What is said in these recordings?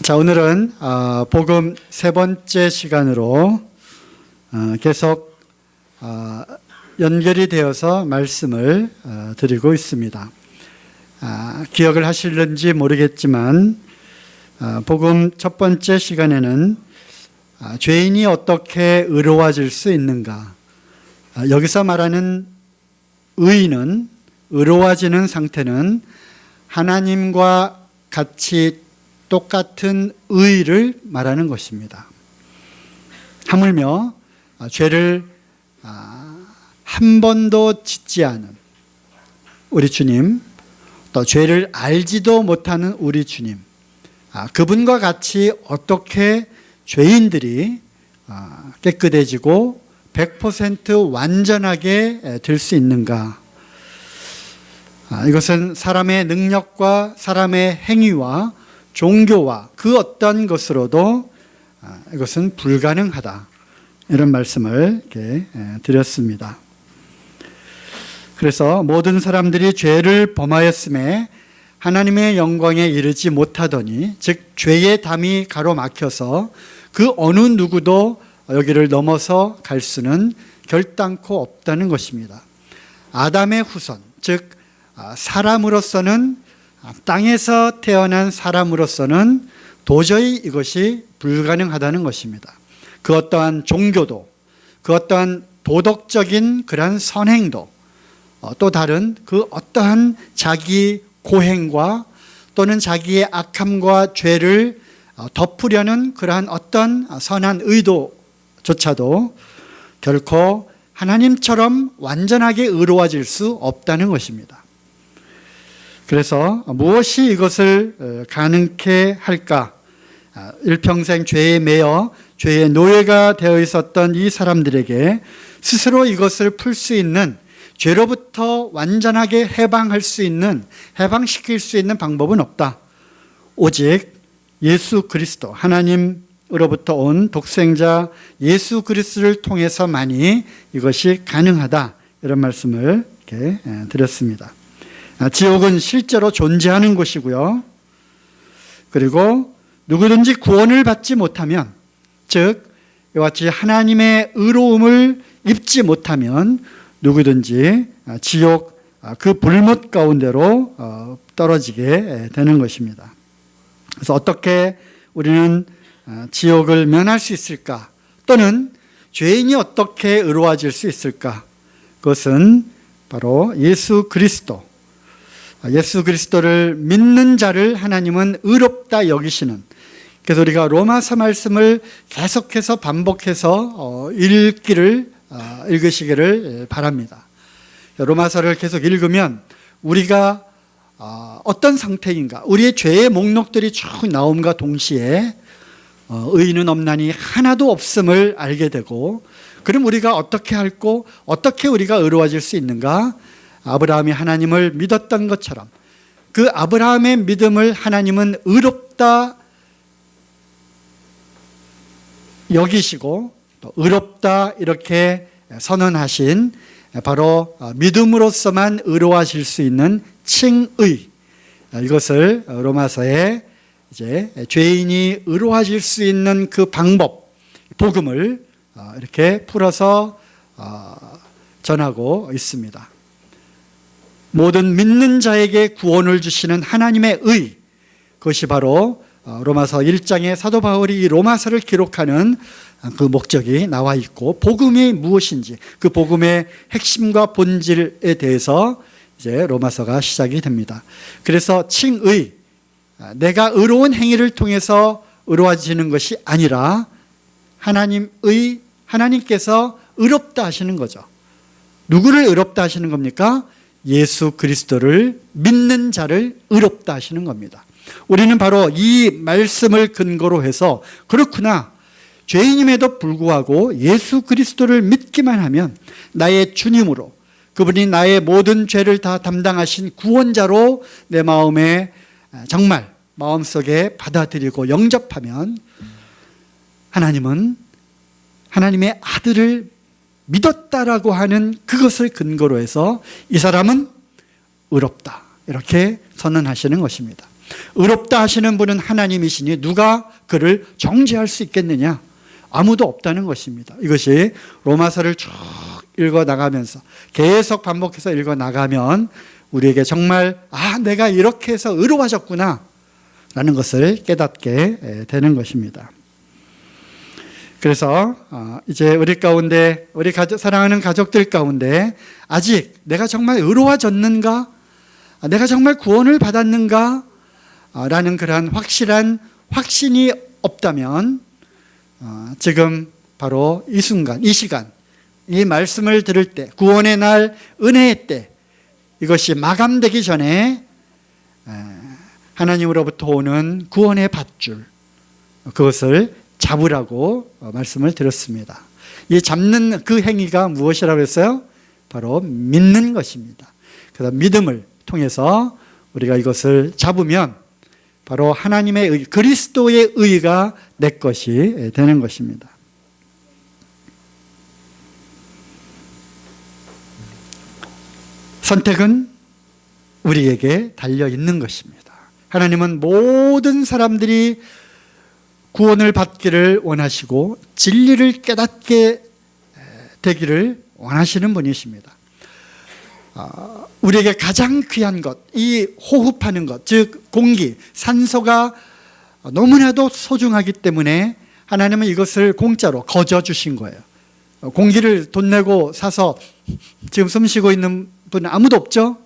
자, 오늘은 복음 세 번째 시간으로 계속 연결이 되어서 말씀을 드리고 있습니다. 기억을 하실는지 모르겠지만 복음 첫 번째 시간에는 죄인이 어떻게 의로워질 수 있는가, 여기서 말하는 의인은, 의로워지는 상태는 하나님과 같이 똑같은 의를 말하는 것입니다. 하물며 죄를 한 번도 짓지 않은 우리 주님, 또 죄를 알지도 못하는 우리 주님, 그분과 같이 어떻게 죄인들이 깨끗해지고 100% 완전하게 될 수 있는가? 이것은 사람의 능력과 사람의 행위와 종교와 그 어떤 것으로도 이것은 불가능하다, 이런 말씀을 이렇게 드렸습니다. 그래서 모든 사람들이 죄를 범하였음에 하나님의 영광에 이르지 못하더니, 즉 죄의 담이 가로막혀서 그 어느 누구도 여기를 넘어서 갈 수는 결단코 없다는 것입니다. 아담의 후손, 즉 사람으로서는, 땅에서 태어난 사람으로서는 도저히 이것이 불가능하다는 것입니다. 그 어떠한 종교도, 그 어떠한 도덕적인 그러한 선행도, 또 다른 그 어떠한 자기 고행과 또는 자기의 악함과 죄를 덮으려는 그러한 어떤 선한 의도조차도 결코 하나님처럼 완전하게 의로워질 수 없다는 것입니다. 그래서 무엇이 이것을 가능케 할까? 일평생 죄에 매여 죄의 노예가 되어 있었던 이 사람들에게 스스로 이것을 풀 수 있는, 죄로부터 완전하게 해방시킬 수 있는 방법은 없다. 오직 예수 그리스도, 하나님으로부터 온 독생자 예수 그리스도를 통해서만이 이것이 가능하다, 이런 말씀을 이렇게 드렸습니다. 지옥은 실제로 존재하는 곳이고요. 그리고 누구든지 구원을 받지 못하면, 즉 이와 같이 하나님의 의로움을 입지 못하면 누구든지 지옥 그 불못 가운데로 떨어지게 되는 것입니다. 그래서 어떻게 우리는 지옥을 면할 수 있을까? 또는 죄인이 어떻게 의로워질 수 있을까? 그것은 바로 예수 그리스도를 믿는 자를 하나님은 의롭다 여기시는, 그래서 우리가 로마서 말씀을 계속해서 반복해서 읽으시기를 바랍니다. 로마서를 계속 읽으면 우리가 어떤 상태인가, 우리의 죄의 목록들이 쭉 나옴과 동시에 의인은 없나니 하나도 없음을 알게 되고, 그럼 우리가 어떻게 할고 어떻게 우리가 의로워질 수 있는가? 아브라함이 하나님을 믿었던 것처럼 그 아브라함의 믿음을 하나님은 의롭다 여기시고 또 의롭다 이렇게 선언하신, 바로 믿음으로서만 의로워질 수 있는 칭의, 이것을 로마서에 이제 죄인이 의로워질 수 있는 그 방법, 복음을 이렇게 풀어서 전하고 있습니다. 모든 믿는 자에게 구원을 주시는 하나님의 의, 그것이 바로 로마서 1장에 사도 바울이 이 로마서를 기록하는 그 목적이 나와 있고, 복음이 무엇인지 그 복음의 핵심과 본질에 대해서 이제 로마서가 시작이 됩니다. 그래서 칭의, 내가 의로운 행위를 통해서 의로워지는 것이 아니라 하나님께서 의롭다 하시는 거죠. 누구를 의롭다 하시는 겁니까? 예수 그리스도를 믿는 자를 의롭다 하시는 겁니다. 우리는 바로 이 말씀을 근거로 해서, 그렇구나, 죄인임에도 불구하고 예수 그리스도를 믿기만 하면 나의 주님으로, 그분이 나의 모든 죄를 다 담당하신 구원자로 내 마음에 정말 마음속에 받아들이고 영접하면 하나님은 하나님의 아들을 믿었다라고 하는 그것을 근거로 해서 이 사람은 의롭다, 이렇게 선언하시는 것입니다. 의롭다 하시는 분은 하나님이시니 누가 그를 정죄할 수 있겠느냐? 아무도 없다는 것입니다. 이것이 로마서를 쭉 읽어나가면서 계속 반복해서 읽어나가면 우리에게 정말 내가 이렇게 해서 의로워졌구나 라는 것을 깨닫게 되는 것입니다. 그래서 이제 우리 가운데, 우리 사랑하는 가족들 가운데 아직 내가 정말 의로워졌는가? 내가 정말 구원을 받았는가? 라는 그러한 확실한 확신이 없다면 지금 바로 이 순간, 이 시간, 이 말씀을 들을 때, 구원의 날, 은혜의 때, 이것이 마감되기 전에 하나님으로부터 오는 구원의 밧줄, 그것을 잡으라고 말씀을 드렸습니다. 이 잡는 그 행위가 무엇이라고 했어요? 바로 믿는 것입니다. 그래서 믿음을 통해서 우리가 이것을 잡으면 바로 하나님의 의, 그리스도의 의가 내 것이 되는 것입니다. 선택은 우리에게 달려 있는 것입니다. 하나님은 모든 사람들이 구원을 받기를 원하시고 진리를 깨닫게 되기를 원하시는 분이십니다. 우리에게 가장 귀한 것, 이 호흡하는 것, 즉 공기, 산소가 너무나도 소중하기 때문에 하나님은 이것을 공짜로 거저 주신 거예요. 공기를 돈 내고 사서 지금 숨 쉬고 있는 분은 아무도 없죠?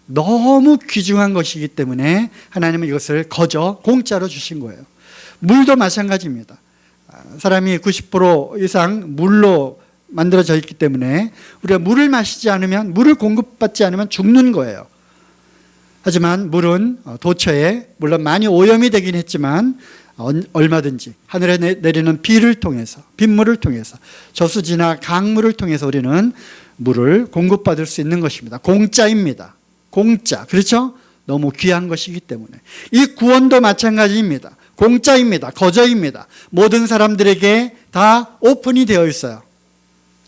너무 귀중한 것이기 때문에 하나님은 이것을 거저 공짜로 주신 거예요. 물도 마찬가지입니다. 사람이 90% 이상 물로 만들어져 있기 때문에 우리가 물을 마시지 않으면, 물을 공급받지 않으면 죽는 거예요. 하지만 물은 도처에 물론 많이 오염이 되긴 했지만 얼마든지 하늘에 내리는 비를 통해서, 빗물을 통해서, 저수지나 강물을 통해서 우리는 물을 공급받을 수 있는 것입니다. 공짜입니다. 공짜. 그렇죠? 너무 귀한 것이기 때문에. 이 구원도 마찬가지입니다. 공짜입니다. 거저입니다. 모든 사람들에게 다 오픈이 되어 있어요.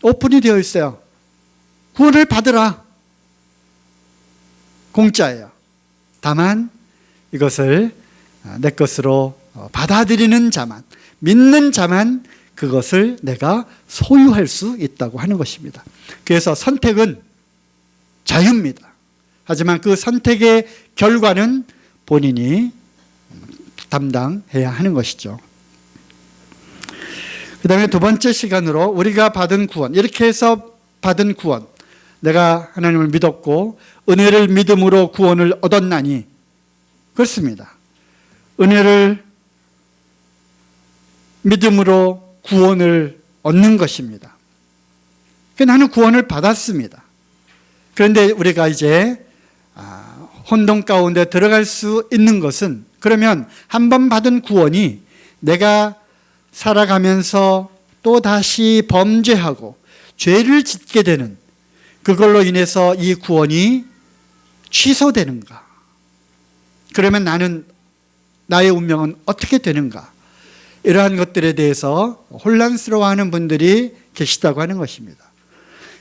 오픈이 되어 있어요. 구원을 받으라. 공짜예요. 다만 이것을 내 것으로 받아들이는 자만, 믿는 자만 그것을 내가 소유할 수 있다고 하는 것입니다. 그래서 선택은 자유입니다. 하지만 그 선택의 결과는 본인이 담당해야 하는 것이죠. 그 다음에 두 번째 시간으로 우리가 받은 구원, 이렇게 해서 받은 구원, 내가 하나님을 믿었고 은혜를 믿음으로 구원을 얻었나니, 그렇습니다. 은혜를 믿음으로 구원을 얻는 것입니다. 나는 구원을 받았습니다. 그런데 우리가 이제 혼돈 가운데 들어갈 수 있는 것은, 그러면 한 번 받은 구원이 내가 살아가면서 또 다시 범죄하고 죄를 짓게 되는, 그걸로 인해서 이 구원이 취소되는가? 그러면 나의 운명은 어떻게 되는가? 이러한 것들에 대해서 혼란스러워하는 분들이 계시다고 하는 것입니다.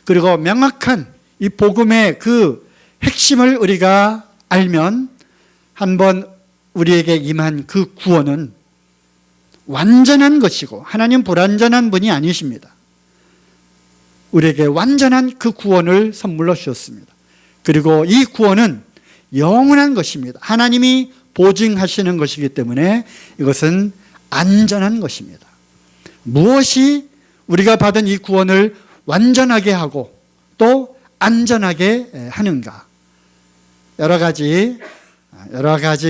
그리고 명확한 이 복음의 그 핵심을 우리가 알면 한번 우리에게 임한 그 구원은 완전한 것이고, 하나님 불완전한 분이 아니십니다. 우리에게 완전한 그 구원을 선물로 주셨습니다. 그리고 이 구원은 영원한 것입니다. 하나님이 보증하시는 것이기 때문에 이것은 안전한 것입니다. 무엇이 우리가 받은 이 구원을 완전하게 하고 또 안전하게 하는가? 여러 가지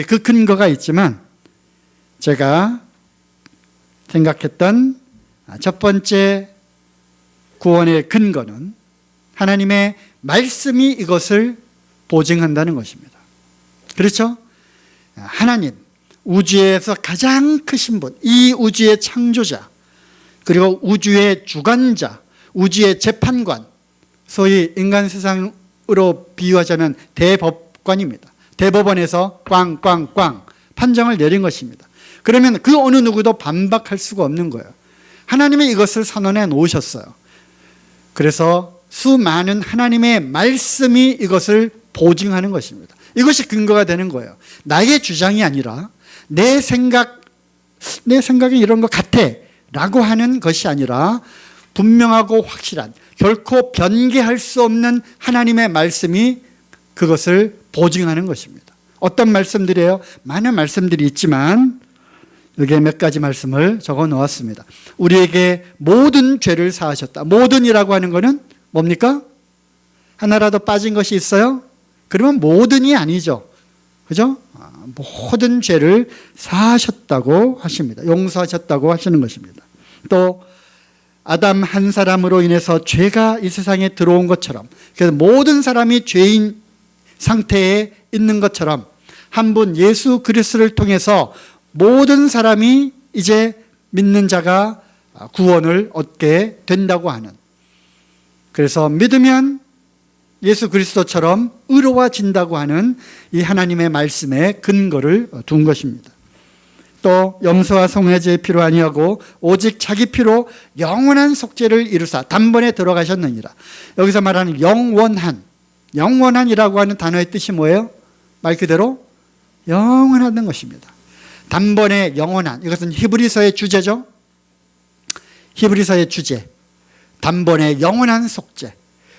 그 근거가 있지만 제가 생각했던 첫 번째 구원의 근거는 하나님의 말씀이 이것을 보증한다는 것입니다. 그렇죠? 하나님, 우주에서 가장 크신 분, 이 우주의 창조자, 그리고 우주의 주관자, 우주의 재판관, 소위 인간 세상으로 비유하자면 대법관입니다. 대법원에서 꽝꽝꽝 판정을 내린 것입니다. 그러면 그 어느 누구도 반박할 수가 없는 거예요. 하나님이 이것을 선언해 놓으셨어요. 그래서 수많은 하나님의 말씀이 이것을 보증하는 것입니다. 이것이 근거가 되는 거예요. 나의 주장이 아니라 내 생각에 이런 것 같아 라고 하는 것이 아니라 분명하고 확실한, 결코 변개할 수 없는 하나님의 말씀이 그것을 보증하는 것입니다. 어떤 말씀들이에요? 많은 말씀들이 있지만 여기에 몇 가지 말씀을 적어 놓았습니다. 우리에게 모든 죄를 사하셨다. 모든이라고 하는 것은 뭡니까? 하나라도 빠진 것이 있어요? 그러면 모든이 아니죠. 그죠? 모든 죄를 사하셨다고 하십니다. 용서하셨다고 하시는 것입니다. 또 아담 한 사람으로 인해서 죄가 이 세상에 들어온 것처럼, 그래서 모든 사람이 죄인 상태에 있는 것처럼 한 분 예수 그리스도를 통해서 모든 사람이 이제 믿는 자가 구원을 얻게 된다고 하는, 그래서 믿으면 예수 그리스도처럼 의로워진다고 하는 이 하나님의 말씀에 근거를 둔 것입니다. 또 염소와 송아지의 피로 아니하고 오직 자기 피로 영원한 속죄를 이루사 단번에 들어가셨느니라. 여기서 말하는 영원한이라고 하는 단어의 뜻이 뭐예요? 말 그대로 영원하다는 것입니다. 단번에 영원한, 이것은 히브리서의 주제죠. 히브리서의 주제, 단번에 영원한 속죄.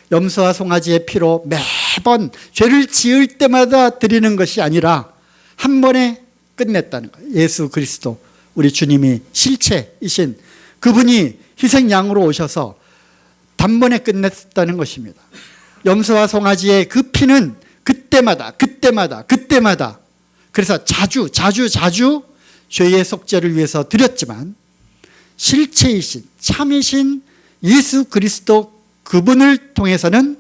염소와 송아지의 피로 매번 죄를 지을 때마다 드리는 것이 아니라 한 번에 끝냈다는 거예요. 예수 그리스도 우리 주님이 실체이신 그분이 희생양으로 오셔서 단번에 끝냈다는 것입니다. 염소와 송아지의 그 피는 그때마다 그래서 자주 죄의 속죄를 위해서 드렸지만 실체이신 참이신 예수 그리스도 그분을 통해서는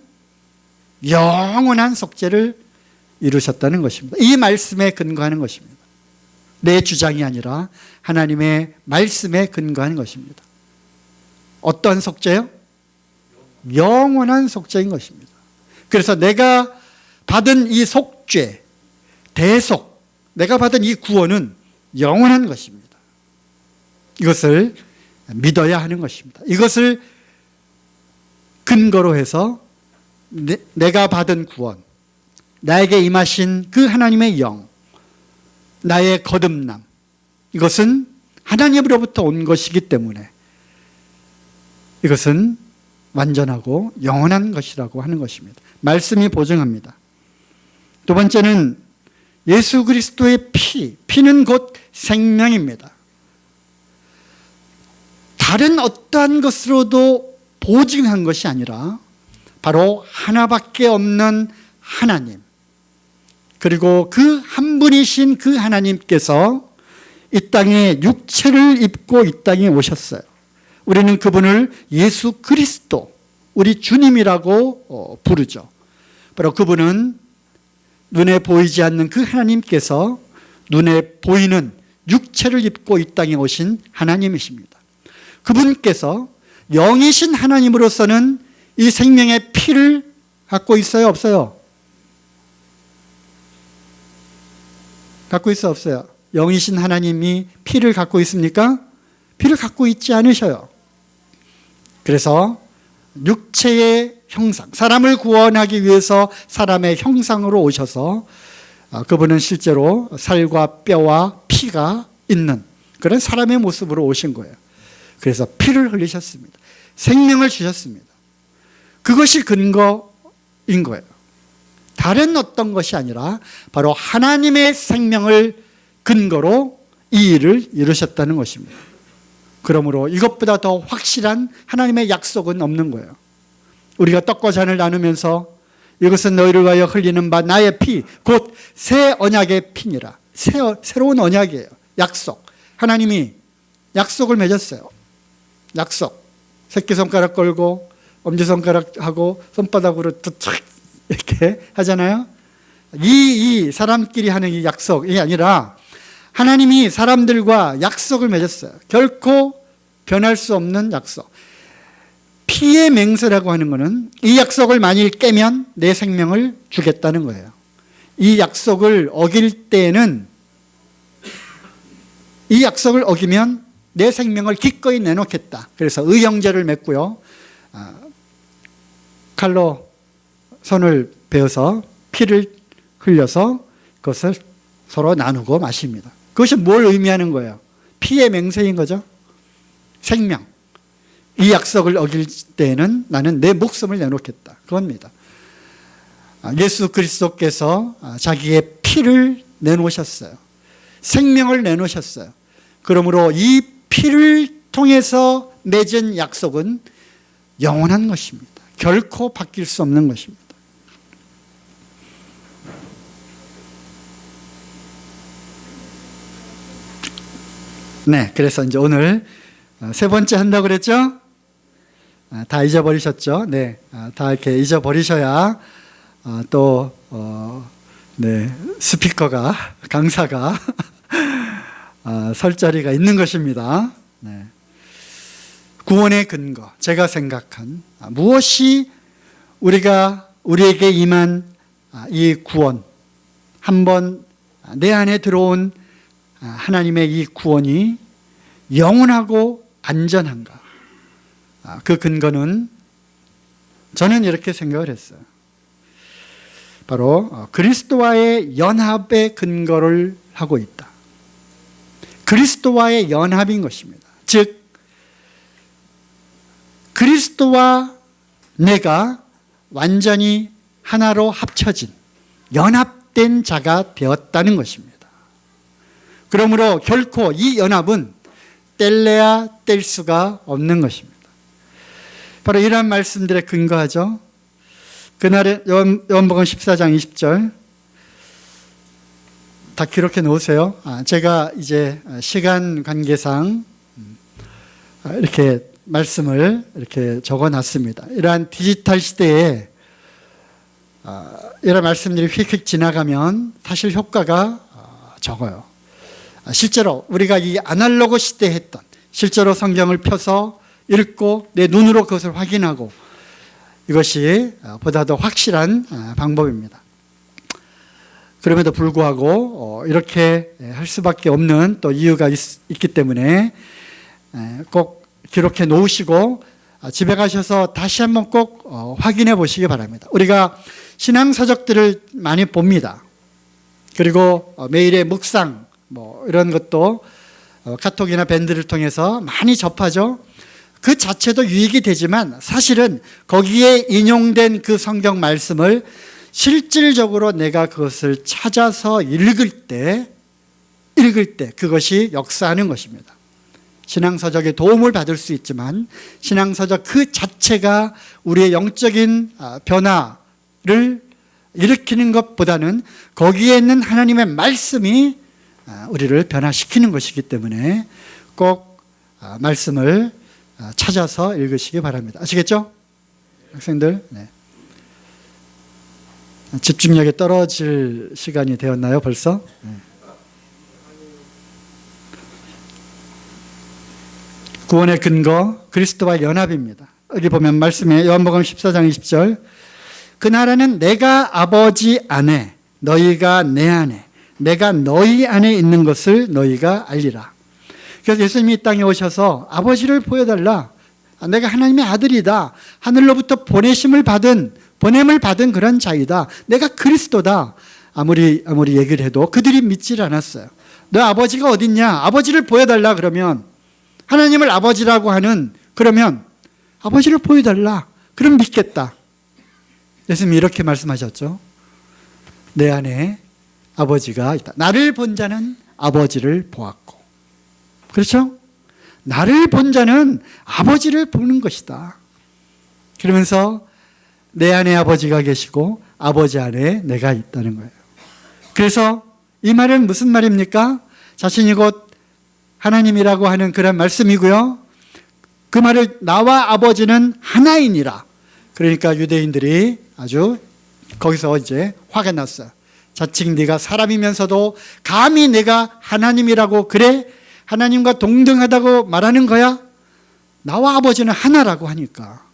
영원한 속죄를 이루셨다는 것입니다. 이 말씀에 근거하는 것입니다. 내 주장이 아니라 하나님의 말씀에 근거하는 것입니다. 어떤 속죄요? 영원한 속죄인 것입니다. 그래서 내가 받은 이 속죄, 대속, 내가 받은 이 구원은 영원한 것입니다. 이것을 믿어야 하는 것입니다. 이것을 근거로 해서 내가 받은 구원, 나에게 임하신 그 하나님의 영, 나의 거듭남, 이것은 하나님으로부터 온 것이기 때문에 이것은 완전하고 영원한 것이라고 하는 것입니다. 말씀이 보증합니다. 두 번째는 예수 그리스도의 피는 곧 생명입니다. 다른 어떠한 것으로도 보증한 것이 아니라 바로 하나밖에 없는 하나님, 그리고 그 한 분이신 그 하나님께서 이 땅에 육체를 입고 이 땅에 오셨어요. 우리는 그분을 예수 그리스도, 우리 주님이라고 부르죠. 바로 그분은 눈에 보이지 않는 그 하나님께서 눈에 보이는 육체를 입고 이 땅에 오신 하나님이십니다. 그분께서 영이신 하나님으로서는 이 생명의 피를 갖고 있어요, 없어요? 갖고 있어, 없어요? 영이신 하나님이 피를 갖고 있습니까? 피를 갖고 있지 않으셔요. 그래서 육체의 형상, 사람을 구원하기 위해서 사람의 형상으로 오셔서 그분은 실제로 살과 뼈와 피가 있는 그런 사람의 모습으로 오신 거예요. 그래서 피를 흘리셨습니다. 생명을 주셨습니다. 그것이 근거인 거예요. 다른 어떤 것이 아니라 바로 하나님의 생명을 근거로 이 일을 이루셨다는 것입니다. 그러므로 이것보다 더 확실한 하나님의 약속은 없는 거예요. 우리가 떡과 잔을 나누면서 이것은 너희를 위하여 흘리는 바 나의 피, 곧 새 언약의 피니라. 새로운 언약이에요. 약속. 하나님이 약속을 맺었어요. 약속. 새끼손가락 걸고 엄지손가락하고 손바닥으로 툭 이렇게 하잖아요. 이 사람끼리 하는 이 약속이 아니라 하나님이 사람들과 약속을 맺었어요. 결코 변할 수 없는 약속. 피의 맹세라고 하는 것은 이 약속을 만일 깨면 내 생명을 주겠다는 거예요. 이 약속을 어길 때에는, 이 약속을 어기면 내 생명을 기꺼이 내놓겠다. 그래서 의형제를 맺고요. 칼로 손을 베어서 피를 흘려서 그것을 서로 나누고 마십니다. 그것이 뭘 의미하는 거예요? 피의 맹세인 거죠. 생명. 이 약속을 어길 때에는 나는 내 목숨을 내놓겠다. 그겁니다. 예수 그리스도께서 자기의 피를 내놓으셨어요. 생명을 내놓으셨어요. 그러므로 이 피를 통해서 맺은 약속은 영원한 것입니다. 결코 바뀔 수 없는 것입니다. 네, 그래서 이제 오늘 세 번째 한다고 그랬죠? 다 잊어버리셨죠? 네, 다 이렇게 잊어버리셔야 네, 스피커가, 강사가 설 자리가 있는 것입니다. 네. 구원의 근거, 제가 생각한 무엇이 우리에게 임한 이 구원, 한번 내 안에 들어온 하나님의 이 구원이 영원하고 안전한가? 그 근거는 저는 이렇게 생각을 했어요. 바로 그리스도와의 연합의 근거를 하고 있다. 그리스도와의 연합인 것입니다. 즉 그리스도와 내가 완전히 하나로 합쳐진 연합된 자가 되었다는 것입니다. 그러므로 결코 이 연합은 뗄래야 뗄 수가 없는 것입니다. 바로 이러한 말씀들에 근거하죠. 그날에 요한복음 14장 20절 다 기록해 놓으세요. 제가 이제 시간 관계상 이렇게 말씀을 이렇게 적어 놨습니다. 이러한 디지털 시대에 이런 말씀들이 휙휙 지나가면 사실 효과가 적어요. 실제로 우리가 이 아날로그 시대에 했던 실제로 성경을 펴서 읽고 내 눈으로 그것을 확인하고 이것이 보다 더 확실한 방법입니다. 그럼에도 불구하고 이렇게 할 수밖에 없는 또 이유가 있기 때문에 꼭 기록해 놓으시고 집에 가셔서 다시 한번 꼭 확인해 보시기 바랍니다. 우리가 신앙서적들을 많이 봅니다. 그리고 매일의 묵상 이런 것도 카톡이나 밴드를 통해서 많이 접하죠. 그 자체도 유익이 되지만 사실은 거기에 인용된 그 성경 말씀을 실질적으로 내가 그것을 찾아서 읽을 때 그것이 역사하는 것입니다. 신앙서적의 도움을 받을 수 있지만 신앙서적 그 자체가 우리의 영적인 변화를 일으키는 것보다는 거기에 있는 하나님의 말씀이 우리를 변화시키는 것이기 때문에 꼭 말씀을 찾아서 읽으시기 바랍니다. 아시겠죠? 학생들? 네. 집중력이 떨어질 시간이 되었나요, 벌써? 네. 구원의 근거, 그리스도와 연합입니다. 여기 보면 말씀에 요한복음 14장 20절 그 나라는 내가 아버지 안에 너희가 내 안에 내가 너희 안에 있는 것을 너희가 알리라. 그래서 예수님이 이 땅에 오셔서 아버지를 보여달라. 내가 하나님의 아들이다. 하늘로부터 보냄을 받은 그런 자이다. 내가 그리스도다. 아무리 얘기를 해도 그들이 믿질 않았어요. 너 아버지가 어딨냐? 아버지를 보여달라 그러면 하나님을 아버지라고 하는 그러면 아버지를 보여달라. 그럼 믿겠다. 예수님이 이렇게 말씀하셨죠. 내 안에 아버지가 있다. 나를 본 자는 아버지를 보았고. 그렇죠? 나를 본 자는 아버지를 보는 것이다. 그러면서 내 안에 아버지가 계시고 아버지 안에 내가 있다는 거예요. 그래서 이 말은 무슨 말입니까? 자신이 곧 하나님이라고 하는 그런 말씀이고요. 그 말을 나와 아버지는 하나이니라. 그러니까 유대인들이 아주 거기서 이제 화가 났어요. 자칭 네가 사람이면서도 감히 내가 하나님이라고 그래? 하나님과 동등하다고 말하는 거야? 나와 아버지는 하나라고 하니까.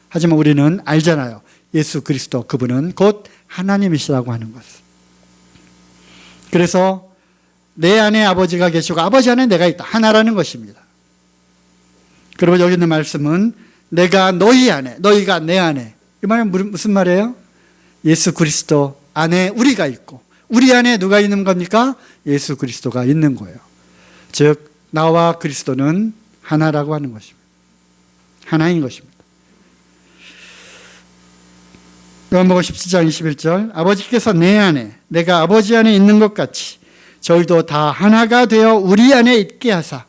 하지만 우리는 알잖아요. 예수 그리스도 그분은 곧 하나님이시라고 하는 것을. 그래서 내 안에 아버지가 계시고 아버지 안에 내가 있다. 하나라는 것입니다. 그리고 여기 있는 말씀은 내가 너희 안에, 너희가 내 안에. 이 말은 무슨 말이에요? 예수 그리스도 안에 우리가 있고 우리 안에 누가 있는 겁니까? 예수 그리스도가 있는 거예요. 즉 나와 그리스도는 하나라고 하는 것입니다. 하나인 것입니다. 요한복음 17장 21절 아버지께서 내 안에 내가 아버지 안에 있는 것 같이 저희도 다 하나가 되어 우리 안에 있게 하사.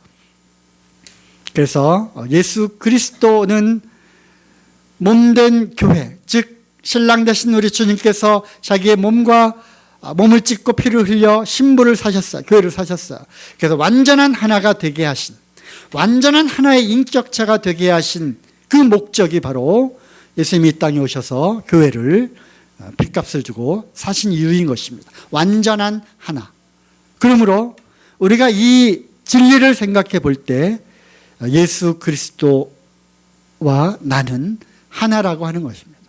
그래서 예수 그리스도는 몸된 교회, 즉 신랑 되신 우리 주님께서 자기의 몸을 찢고 피를 흘려 신부를 사셨어요. 교회를 사셨어요. 그래서 완전한 하나가 되게 하신, 완전한 하나의 인격체가 되게 하신 그 목적이 바로 예수님이 이 땅에 오셔서 교회를 핏값을 주고 사신 이유인 것입니다. 완전한 하나. 그러므로 우리가 이 진리를 생각해 볼 때 예수 그리스도와 나는 하나라고 하는 것입니다.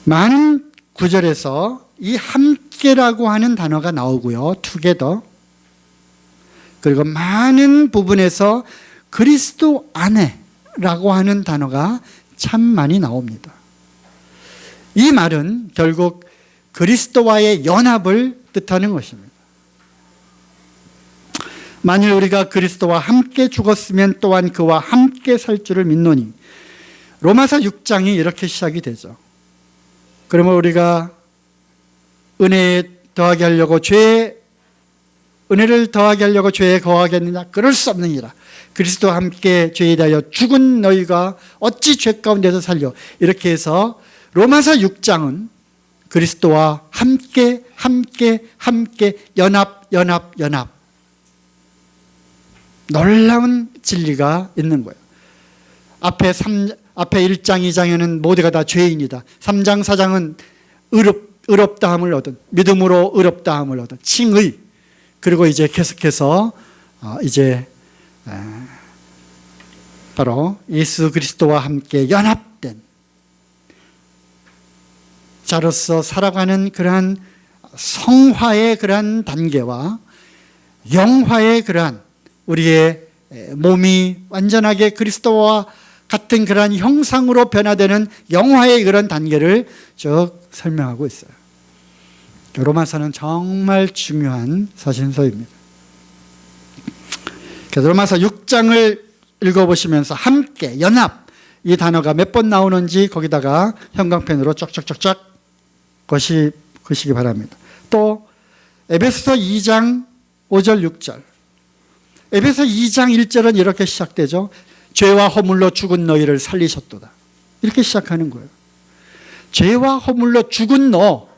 많은 구절에서 이 함께라고 하는 단어가 나오고요. together. 그리고 많은 부분에서 그리스도 안에라고 하는 단어가 참 많이 나옵니다. 이 말은 결국 그리스도와의 연합을 뜻하는 것입니다. 만일 우리가 그리스도와 함께 죽었으면 또한 그와 함께 살 줄을 믿노니. 로마서 6장이 이렇게 시작이 되죠. 그러면 우리가 은혜에 더하게 하려고 은혜를 더하게 하려고 죄에 거하겠느냐? 그럴 수 없느니라. 그리스도와 함께 죄에 대하여 죽은 너희가 어찌 죄 가운데서 살려. 이렇게 해서 로마서 6장은 그리스도와 함께 연합 놀라운 진리가 있는 거예요. 앞에 1장 2장에는 모두가 다 죄인이다. 3장 4장은 의롭다함을 얻은, 믿음으로 의롭다함을 얻은 칭의. 그리고 이제 계속해서 이제 바로 예수 그리스도와 함께 연합된 자로서 살아가는 그러한 성화의 그러한 단계와 영화의 그러한 우리의 몸이 완전하게 그리스도와 같은 그러한 형상으로 변화되는 영화의 그런 단계를 쭉 설명하고 있어요. 로마서는 정말 중요한 서신서입니다. 그래서 로마서 6장을 읽어보시면서 함께, 연합, 이 단어가 몇 번 나오는지 거기다가 형광펜으로 쫙쫙쫙쫙 거시기 바랍니다. 또 에베소서 2장 5절 6절, 에베소 2장 1절은 이렇게 시작되죠. 죄와 허물로 죽은 너희를 살리셨도다. 이렇게 시작하는 거예요. 죄와 허물로 죽은 너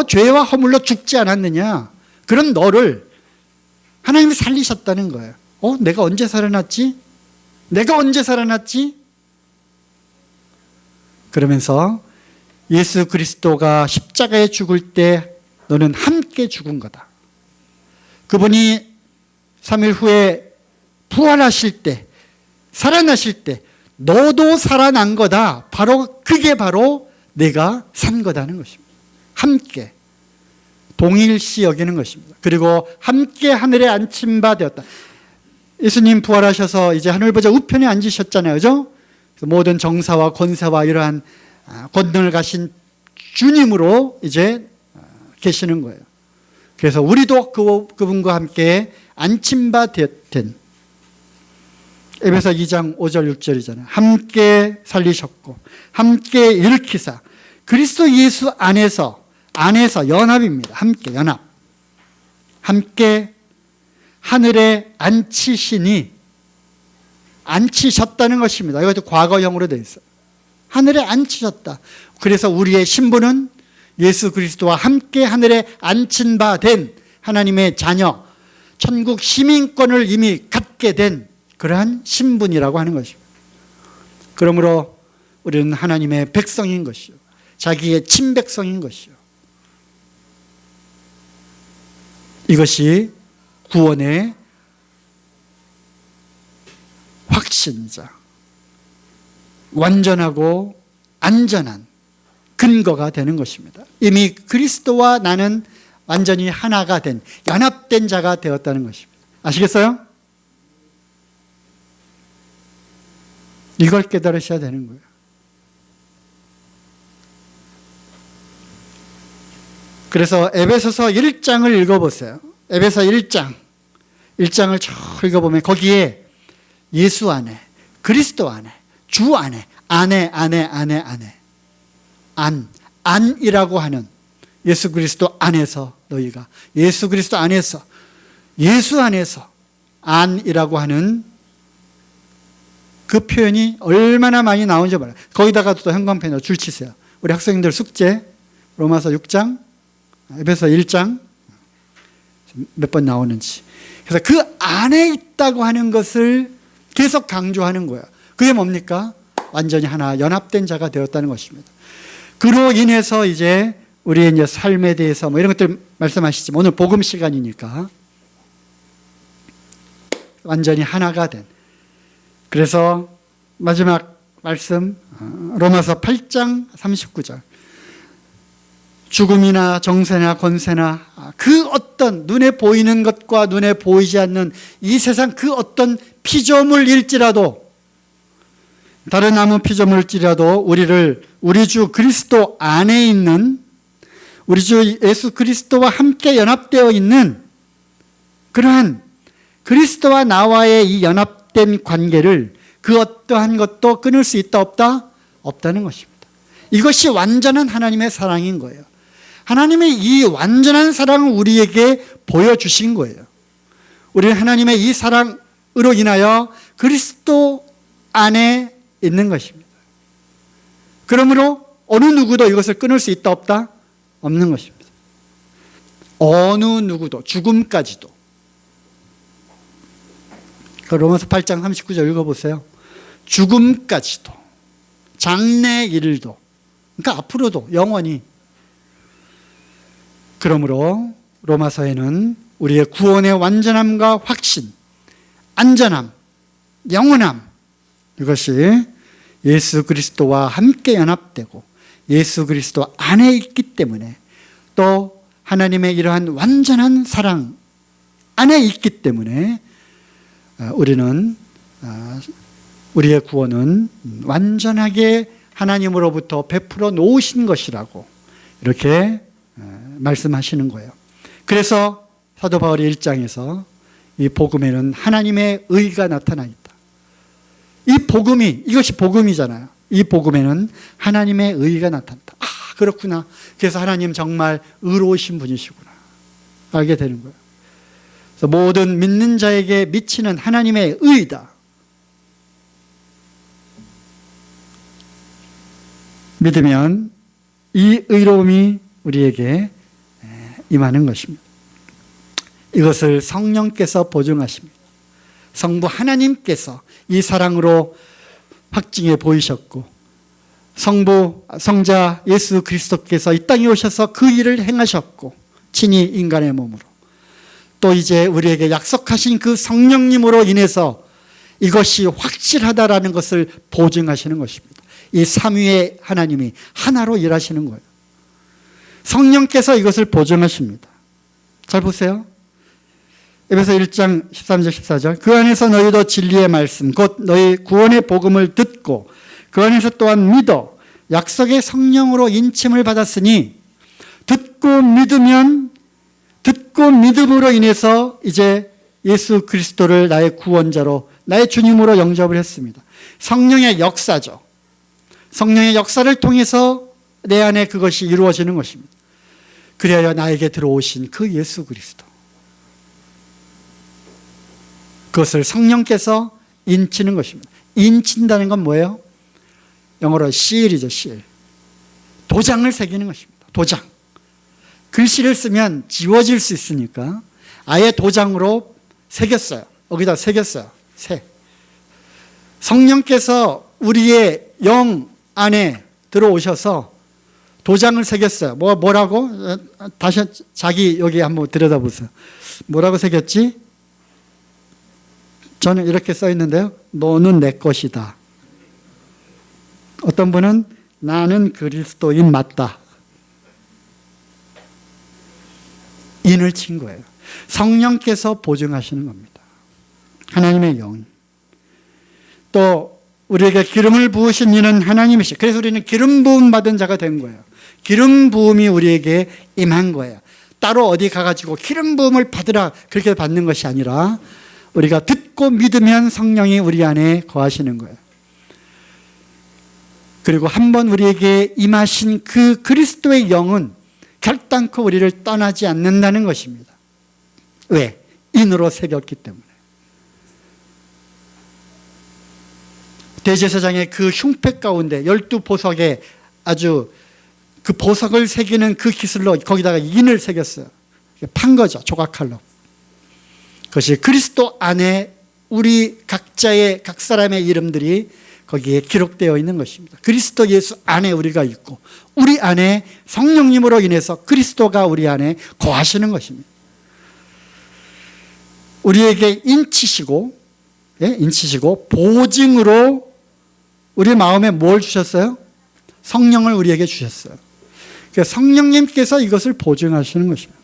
죄와 허물로 죽지 않았느냐? 그런 너를 하나님이 살리셨다는 거예요. 내가 언제 살아났지? 그러면서 예수 그리스도가 십자가에 죽을 때 너는 함께 죽은 거다. 그분이 3일 후에 부활하실 때, 살아나실 때 너도 살아난 거다. 그게 바로 내가 산 거다는 것입니다. 함께 동일시 여기는 것입니다. 그리고 함께 하늘에 앉힌 바 되었다. 예수님 부활하셔서 이제 하늘 보좌 우편에 앉으셨잖아요. 그죠? 모든 정사와 권세와 이러한 권능을 가신 주님으로 이제 계시는 거예요. 그래서 우리도 그분과 함께 앉힌 바 된 에베소 2장 5절 6절이잖아요. 함께 살리셨고 함께 일으키사 그리스도 예수 안에서 연합입니다. 함께 연합. 함께 하늘에 앉히셨다는 것입니다. 이것도 과거형으로 되어 있어요. 하늘에 앉히셨다. 그래서 우리의 신분은 예수 그리스도와 함께 하늘에 앉힌 바 된 하나님의 자녀, 천국 시민권을 이미 갖게 된 그러한 신분이라고 하는 것입니다. 그러므로 우리는 하나님의 백성인 것이요, 자기의 친백성인 것이요. 이것이 구원의 확신자, 완전하고 안전한 근거가 되는 것입니다. 이미 그리스도와 나는 완전히 하나가 된, 연합된 자가 되었다는 것입니다. 아시겠어요? 이걸 깨달으셔야 되는 거예요. 그래서 에베소서 1장을 읽어보세요. 에베소 1장. 1장을 쭉 읽어보면 거기에 예수 안에, 그리스도 안에, 주 안에, 안이라고 하는 예수 그리스도 안에서 너희가, 예수 그리스도 안에서, 예수 안에서 안이라고 하는 그 표현이 얼마나 많이 나오는지 몰라요. 거기다가 또 형광펜으로 줄 치세요. 우리 학생들 숙제, 로마서 6장, 에베소 1장 몇 번 나오는지. 그래서 그 안에 있다고 하는 것을 계속 강조하는 거예요. 그게 뭡니까? 완전히 하나 연합된 자가 되었다는 것입니다. 그로 인해서 이제 우리의 이제 삶에 대해서 뭐 이런 것들 말씀하시지만 오늘 복음 시간이니까 완전히 하나가 된. 그래서 마지막 말씀 로마서 8장 39절. 죽음이나 정세나 권세나 그 어떤 눈에 보이는 것과 눈에 보이지 않는 이 세상 그 어떤 피조물일지라도, 다른 아무 피조물일지라도 우리를 우리 주 그리스도 안에 있는, 우리 주 예수 그리스도와 함께 연합되어 있는 그러한 그리스도와 나와의 이 연합된 관계를 그 어떠한 것도 끊을 수 있다 없다? 없다는 것입니다. 이것이 완전한 하나님의 사랑인 거예요. 하나님의 이 완전한 사랑을 우리에게 보여주신 거예요. 우리는 하나님의 이 사랑으로 인하여 그리스도 안에 있는 것입니다. 그러므로 어느 누구도 이것을 끊을 수 있다 없다? 없는 것입니다. 어느 누구도, 죽음까지도. 로마서 8장 39절 읽어보세요. 죽음까지도, 장래 일도, 그러니까 앞으로도 영원히. 그러므로 로마서에는 우리의 구원의 완전함과 확신, 안전함, 영원함, 이것이 예수 그리스도와 함께 연합되고 예수 그리스도 안에 있기 때문에, 또 하나님의 이러한 완전한 사랑 안에 있기 때문에 우리는, 우리의 구원은 완전하게 하나님으로부터 베풀어 놓으신 것이라고 이렇게 말씀하시는 거예요. 그래서 사도 바울이 1장에서 이 복음에는 하나님의 의가 나타나 있다. 이 복음이, 이것이 복음이잖아요. 이 복음에는 하나님의 의가 나타난다. 아, 그렇구나. 그래서 하나님 정말 의로우신 분이시구나 알게 되는 거예요. 그래서 모든 믿는 자에게 미치는 하나님의 의다. 믿으면 이 의로움이 우리에게 임하는 것입니다. 이것을 성령께서 보증하십니다. 성부 하나님께서 이 사랑으로 확증해 보이셨고, 성자 예수 그리스도께서 이 땅에 오셔서 그 일을 행하셨고, 친히 인간의 몸으로, 또 이제 우리에게 약속하신 그 성령님으로 인해서 이것이 확실하다라는 것을 보증하시는 것입니다. 이 삼위의 하나님이 하나로 일하시는 거예요. 성령께서 이것을 보증하십니다. 잘 보세요. 에베소 1장 13절 14절. 그 안에서 너희도 진리의 말씀 곧 너희 구원의 복음을 듣고 그 안에서 또한 믿어 약속의 성령으로 인침을 받았으니, 듣고 믿음으로 인해서 이제 예수 그리스도를 나의 구원자로, 나의 주님으로 영접을 했습니다. 성령의 역사죠. 성령의 역사를 통해서 내 안에 그것이 이루어지는 것입니다. 그리하여 나에게 들어오신 그 예수 그리스도, 그것을 성령께서 인치는 것입니다. 인친다는 건 뭐예요? 영어로 seal이죠, seal. 도장을 새기는 것입니다. 도장. 글씨를 쓰면 지워질 수 있으니까 아예 도장으로 새겼어요. 여기다 새겼어요. 새. 성령께서 우리의 영 안에 들어오셔서 도장을 새겼어요. 뭐라고? 다시 자기 여기 한번 들여다보세요. 뭐라고 새겼지? 저는 이렇게 써 있는데요. 너는 내 것이다. 어떤 분은 나는 그리스도인 맞다. 인을 친 거예요. 성령께서 보증하시는 겁니다. 하나님의 영. 또 우리에게 기름을 부으신 이는 하나님이시. 그래서 우리는 기름 부음 받은 자가 된 거예요. 기름 부음이 우리에게 임한 거예요. 따로 어디 가가지고 기름 부음을 받으라 그렇게 받는 것이 아니라 우리가 듣고 믿으면 성령이 우리 안에 거하시는 거예요. 그리고 한번 우리에게 임하신 그 그리스도의 영은 결단코 우리를 떠나지 않는다는 것입니다. 왜? 인으로 새겼기 때문에. 대제사장의 그 흉패 가운데 12보석에 아주 그 보석을 새기는 그 기술로 거기다가 인을 새겼어요. 판 거죠. 조각칼로. 그것이 그리스도 안에 우리 각자의 각 사람의 이름들이 거기에 기록되어 있는 것입니다. 그리스도 예수 안에 우리가 있고 우리 안에 성령님으로 인해서 그리스도가 우리 안에 거하시는 것입니다. 우리에게 인치시고 보증으로 우리 마음에 뭘 주셨어요? 성령을 우리에게 주셨어요. 그러니까 성령님께서 이것을 보증하시는 것입니다.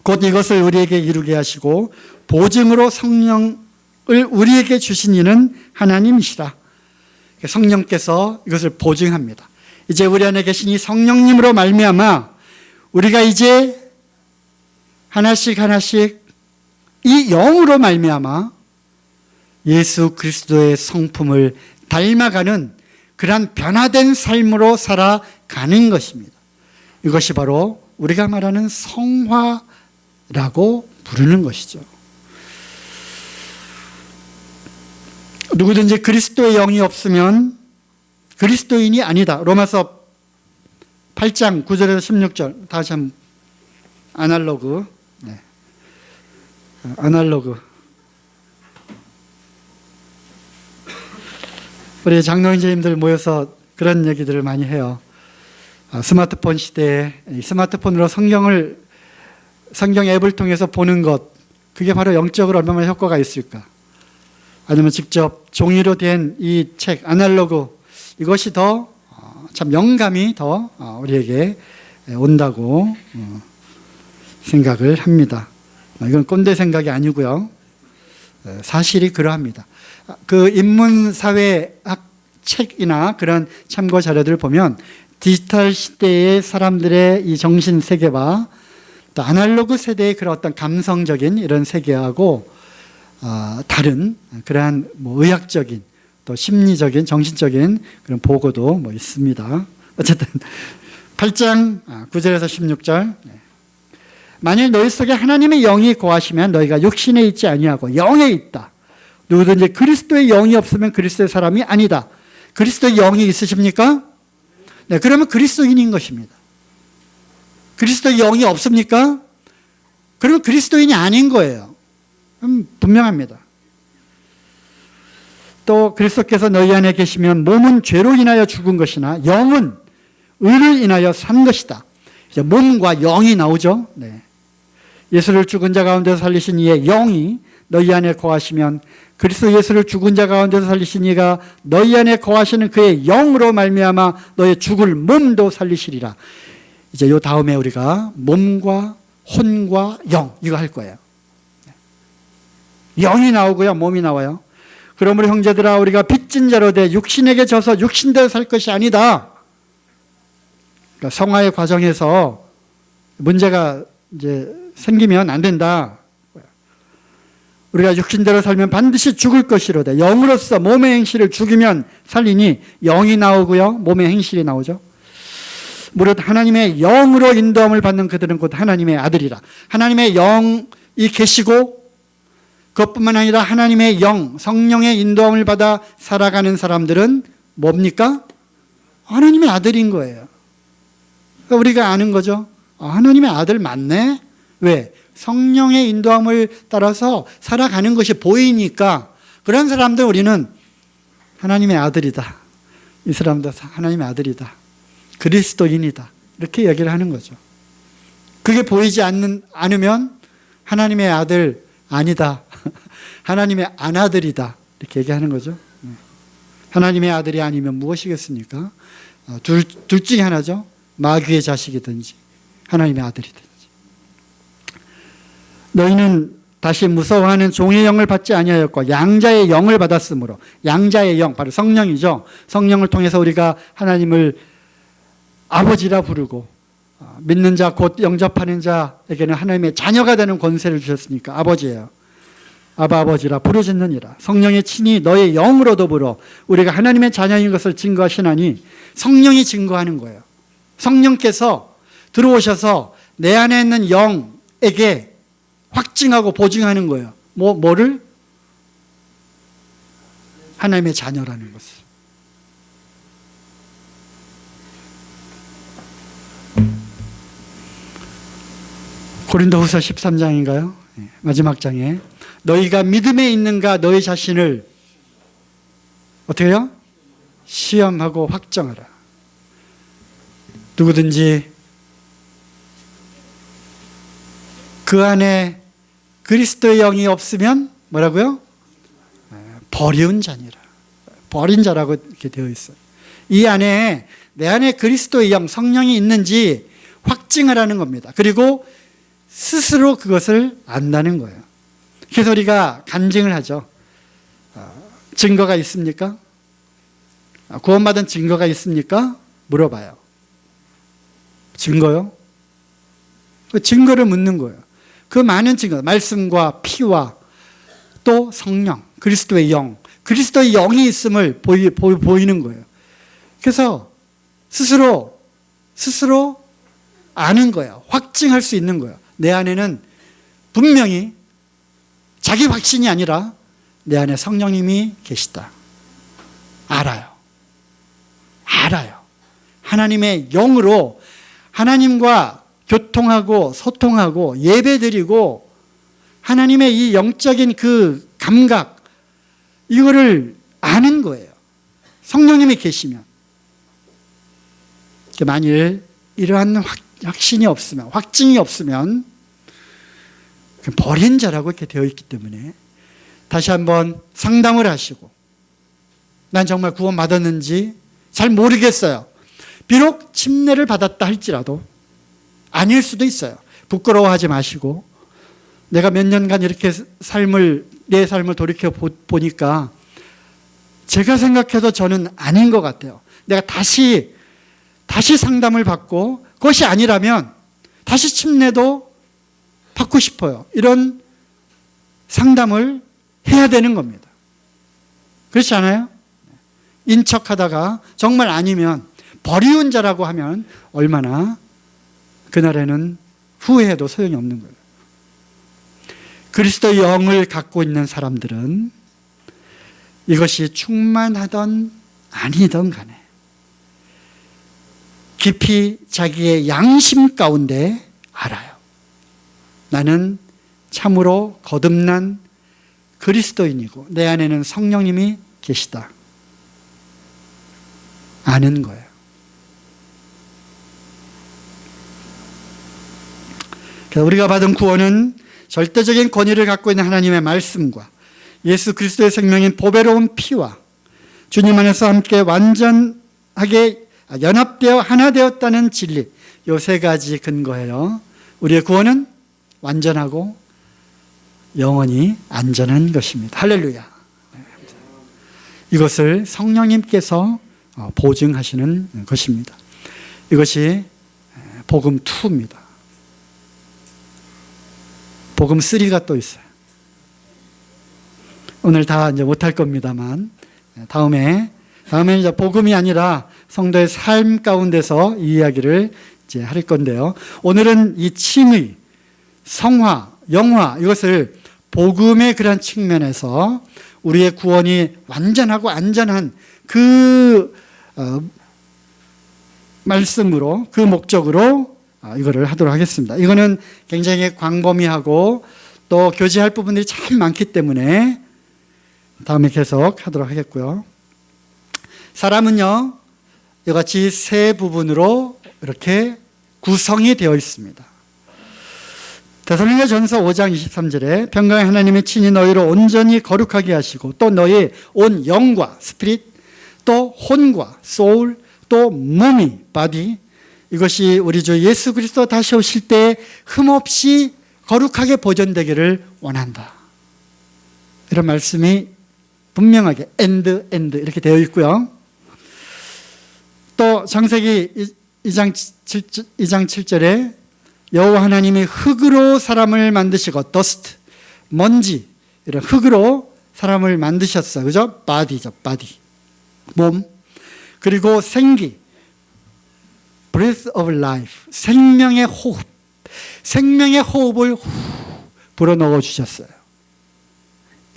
곧 이것을 우리에게 이루게 하시고 보증으로 성령을 우리에게 주신 이는 하나님이시라. 성령께서 이것을 보증합니다. 이제 우리 안에 계신 이 성령님으로 말미암아 우리가 이제 하나씩 이 영으로 말미암아 예수 그리스도의 성품을 닮아가는 그러한 변화된 삶으로 살아가는 것입니다. 이것이 바로 우리가 말하는 성화라고 부르는 것이죠. 누구든지 그리스도의 영이 없으면 그리스도인이 아니다. 로마서 8장 9절에서 16절 다시 한번 아날로그. 우리 장로님들 모여서 그런 얘기들을 많이 해요. 스마트폰 시대에 스마트폰으로 성경 앱을 통해서 보는 것, 그게 바로 영적으로 얼마나 효과가 있을까? 아니면 직접 종이로 된 이 책, 아날로그, 이것이 더 참 영감이 더 우리에게 온다고 생각을 합니다. 이건 꼰대 생각이 아니고요. 사실이 그러합니다. 그 인문사회학 책이나 그런 참고 자료들을 보면 디지털 시대의 사람들의 이 정신 세계와 또 아날로그 세대의 그런 어떤 감성적인 이런 세계하고 다른 그러한 의학적인 또 심리적인 정신적인 그런 보고도 있습니다. 어쨌든 8장 9절에서 16절 만일 너희 속에 하나님의 영이 거하시면 너희가 육신에 있지 아니하고 영에 있다. 누구든지 그리스도의 영이 없으면 그리스도의 사람이 아니다. 그리스도의 영이 있으십니까? 네, 그러면 그리스도인인 것입니다. 그리스도의 영이 없습니까? 그러면 그리스도인이 아닌 거예요. 분명합니다. 또 그리스도께서 너희 안에 계시면 몸은 죄로 인하여 죽은 것이나 영은 의를 인하여 산 것이다. 이제 몸과 영이 나오죠. 네. 예수를 죽은 자 가운데서 살리신 이의 영이 너희 안에 거하시면 그리스도 예수를 죽은 자 가운데서 살리신 이가 너희 안에 거하시는 그의 영으로 말미암아 너의 죽을 몸도 살리시리라. 이제 요 다음에 우리가 몸과 혼과 영 이거 할 거예요. 영이 나오고요, 몸이 나와요. 그러므로 형제들아 우리가 빚진 자로 돼 육신에게 져서 육신대로 살 것이 아니다. 그러니까 성화의 과정에서 문제가 이제 생기면 안 된다. 우리가 육신대로 살면 반드시 죽을 것이로되 영으로서 몸의 행실을 죽이면 살리니 영이 나오고요, 몸의 행실이 나오죠. 무릇 하나님의 영으로 인도함을 받는 그들은 곧 하나님의 아들이라. 하나님의 영이 계시고 그것뿐만 아니라 하나님의 영, 성령의 인도함을 받아 살아가는 사람들은 뭡니까? 하나님의 아들인 거예요. 그러니까 우리가 아는 거죠. 하나님의 아들 맞네? 왜? 성령의 인도함을 따라서 살아가는 것이 보이니까 그런 사람들 우리는 하나님의 아들이다. 이 사람도 하나님의 아들이다. 그리스도인이다. 이렇게 얘기를 하는 거죠. 그게 보이지 않으면 하나님의 아들 아니다. 하나님의 아나들이다. 이렇게 얘기하는 거죠. 하나님의 아들이 아니면 무엇이겠습니까? 둘 중에 하나죠. 마귀의 자식이든지 하나님의 아들이든지. 너희는 다시 무서워하는 종의 영을 받지 아니하였고 양자의 영을 받았으므로, 양자의 영 바로 성령이죠. 성령을 통해서 우리가 하나님을 아버지라 부르고 믿는 자 곧 영접하는 자에게는 하나님의 자녀가 되는 권세를 주셨으니까 아버지예요. 아바 아버지라 부르짖느니라. 성령의 친히 너의 영으로 더불어 우리가 하나님의 자녀인 것을 증거하시나니 성령이 증거하는 거예요. 성령께서 들어오셔서 내 안에 있는 영에게 확증하고 보증하는 거예요. 뭐를? 하나님의 자녀라는 것을. 고린도후서 13장인가요? 마지막 장에 너희가 믿음에 있는가 너희 자신을 어떻게 해요? 시험하고 확정하라. 누구든지 그 안에 그리스도의 영이 없으면 뭐라고요? 버리운 자니라. 버린 자라고 이렇게 되어 있어요. 이 안에 내 안에 그리스도의 영, 성령이 있는지 확증하라는 겁니다. 그리고 스스로 그것을 안다는 거예요. 그래서 우리가 간증을 하죠. 증거가 있습니까? 구원받은 증거가 있습니까? 물어봐요. 증거요? 그 증거를 묻는 거예요. 그 많은 증거, 말씀과 피와 또 성령, 그리스도의 영, 그리스도의 영이 있음을 보이는 거예요. 그래서 스스로 아는 거예요. 확증할 수 있는 거예요. 내 안에는 분명히 자기 확신이 아니라 내 안에 성령님이 계시다. 알아요. 하나님의 영으로 하나님과 교통하고 소통하고 예배드리고 하나님의 이 영적인 그 감각 이거를 아는 거예요. 성령님이 계시면. 만일 이러한 확신이 없으면, 확증이 없으면 버린 자라고 이렇게 되어 있기 때문에 다시 한번 상담을 하시고 난 정말 구원받았는지 잘 모르겠어요. 비록 침례를 받았다 할지라도 아닐 수도 있어요. 부끄러워하지 마시고 내가 몇 년간 이렇게 내 삶을 돌이켜 보니까 제가 생각해도 저는 아닌 것 같아요. 내가 다시 상담을 받고 그것이 아니라면 다시 침례도 받고 싶어요. 이런 상담을 해야 되는 겁니다. 그렇지 않아요? 인척하다가 정말 아니면 버리운 자라고 하면 얼마나 그날에는 후회해도 소용이 없는 거예요. 그리스도의 영을 갖고 있는 사람들은 이것이 충만하던 아니던 간에 깊이 자기의 양심 가운데 알아요. 나는 참으로 거듭난 그리스도인이고 내 안에는 성령님이 계시다. 아는 거예요. 우리가 받은 구원은 절대적인 권위를 갖고 있는 하나님의 말씀과 예수 그리스도의 생명인 보배로운 피와 주님 안에서 함께 완전하게 연합되어 하나 되었다는 진리, 이 세 가지 근거예요. 우리의 구원은 완전하고 영원히 안전한 것입니다. 할렐루야. 이것을 성령님께서 보증하시는 것입니다. 이것이 복음 2입니다. 복음 3가 또 있어요. 오늘 다 이제 못할 겁니다만 다음에 이제 복음이 아니라 성도의 삶 가운데서 이 이야기를 이제 할 건데요. 오늘은 이 칭의, 성화, 영화 이것을 복음의 그런 측면에서 우리의 구원이 완전하고 안전한 그 말씀으로 그 목적으로 이거를 하도록 하겠습니다. 이거는 굉장히 광범위하고 또 교제할 부분들이 참 많기 때문에 다음에 계속 하도록 하겠고요. 사람은요, 이같이 세 부분으로 이렇게 구성이 되어 있습니다. 데살로니가전서 5장 23절에 평강의 하나님이 친히 너희를 온전히 거룩하게 하시고 또 너희 온 영과 스피릿 또 혼과 소울 또 몸이 바디 이것이 우리 주 예수 그리스도 다시 오실 때 흠없이 거룩하게 보존되기를 원한다. 이런 말씀이 분명하게 end 이렇게 되어 있고요. 또 창세기 2장 7절에 여호와 하나님이 흙으로 사람을 만드시고 dust, 먼지, 이런 흙으로 사람을 만드셨어요. 그죠? body죠, body. 몸. 그리고 생기, breath of life, 생명의 호흡. 생명의 호흡을 불어넣어 주셨어요.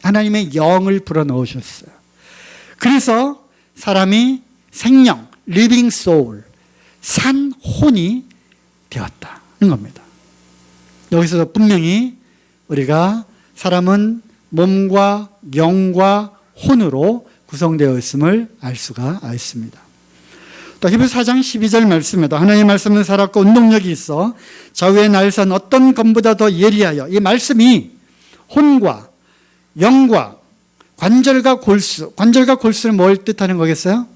하나님의 영을 불어넣어 주셨어요. 그래서 사람이 생명, living soul, 산 혼이 되었다는 겁니다. 여기서 분명히 우리가 사람은 몸과 영과 혼으로 구성되어 있음을 알 수가 있습니다. 또 히브리서 4장 12절 말씀에도 하나님의 말씀은 살았고 운동력이 있어 좌우의 날선 어떤 검보다 더 예리하여, 이 말씀이 혼과 영과 관절과 골수는 뭘 뜻하는 거겠어요?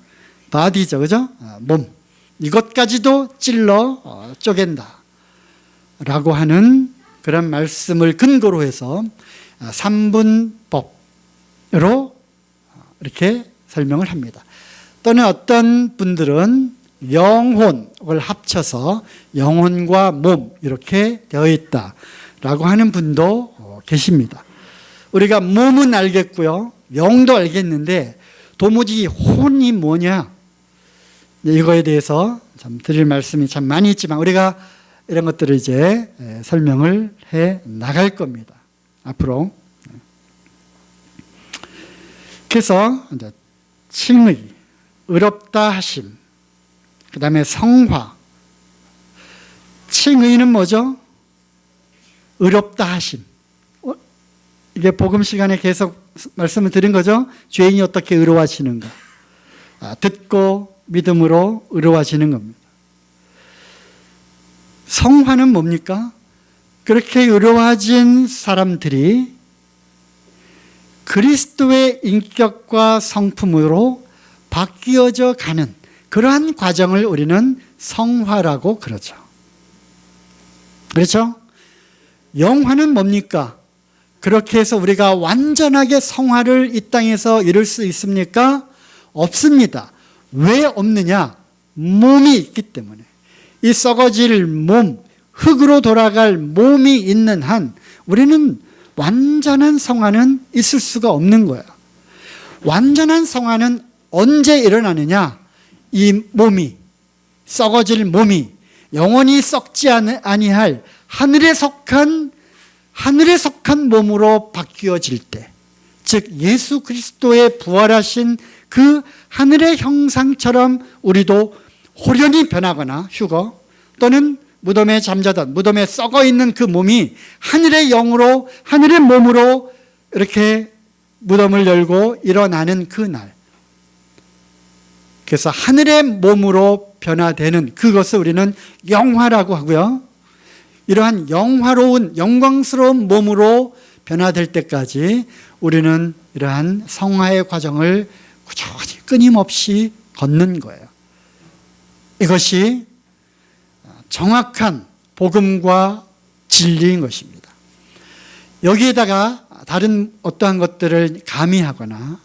바디죠, 그죠? 몸. 이것까지도 찔러 쪼갠다 라고 하는 그런 말씀을 근거로 해서 삼분법으로 이렇게 설명을 합니다. 또는 어떤 분들은 영혼을 합쳐서 영혼과 몸 이렇게 되어 있다라고 하는 분도 계십니다. 우리가 몸은 알겠고요, 영도 알겠는데 도무지 혼이 뭐냐, 이거에 대해서 참 드릴 말씀이 참 많이 있지만 우리가 이런 것들을 이제 설명을 해 나갈 겁니다. 앞으로. 그래서 이제 칭의, 의롭다 하심, 그 다음에 성화. 칭의는 뭐죠? 의롭다 하심. 이게 복음 시간에 계속 말씀을 드린 거죠. 죄인이 어떻게 의로워지는가. 듣고 믿음으로 의로워지는 겁니다. 성화는 뭡니까? 그렇게 의로워진 사람들이 그리스도의 인격과 성품으로 바뀌어져 가는 그러한 과정을 우리는 성화라고 그러죠. 그렇죠? 영화는 뭡니까? 그렇게 해서 우리가 완전하게 성화를 이 땅에서 이룰 수 있습니까? 없습니다. 왜 없느냐? 몸이 있기 때문에. 이 썩어질 몸, 흙으로 돌아갈 몸이 있는 한 우리는 완전한 성화는 있을 수가 없는 거예요. 완전한 성화는 언제 일어나느냐? 이 몸이, 썩어질 몸이 영원히 썩지 아니할 하늘에 속한 몸으로 바뀌어질 때, 즉 예수 그리스도의 부활하신 그 하늘의 형상처럼 우리도 호련히 변하거나 휴거, 또는 무덤에 잠자던, 무덤에 썩어 있는 그 몸이 하늘의 영으로, 하늘의 몸으로 이렇게 무덤을 열고 일어나는 그 날, 그래서 하늘의 몸으로 변화되는 그것을 우리는 영화라고 하고요, 이러한 영화로운 영광스러운 몸으로 변화될 때까지 우리는 이러한 성화의 과정을 꾸준히 끊임없이 걷는 거예요. 이것이 정확한 복음과 진리인 것입니다. 여기에다가 다른 어떠한 것들을 가미하거나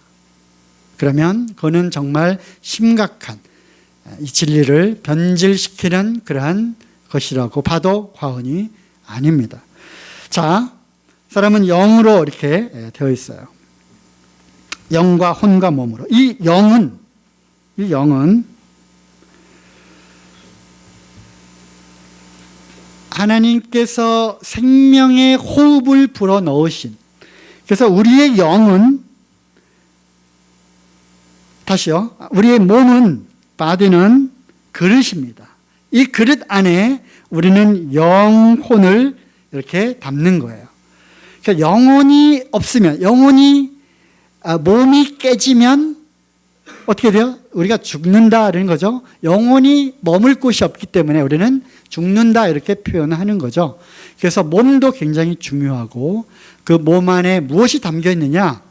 그러면 그거는 정말 심각한 이 진리를 변질시키는 그러한 것이라고 봐도 과언이 아닙니다. 자, 사람은 영으로 이렇게 되어 있어요. 영과 혼과 몸으로. 이 영은 하나님께서 생명의 호흡을 불어넣으신, 그래서 우리의 영은, 다시요, 우리의 몸은, 바디는 그릇입니다. 이 그릇 안에 우리는 영혼을 이렇게 담는 거예요. 그러니까 영혼이 없으면, 몸이 깨지면 어떻게 돼요? 우리가 죽는다는 거죠. 영혼이 머물 곳이 없기 때문에 우리는 죽는다 이렇게 표현하는 거죠. 그래서 몸도 굉장히 중요하고 그 몸 안에 무엇이 담겨 있느냐?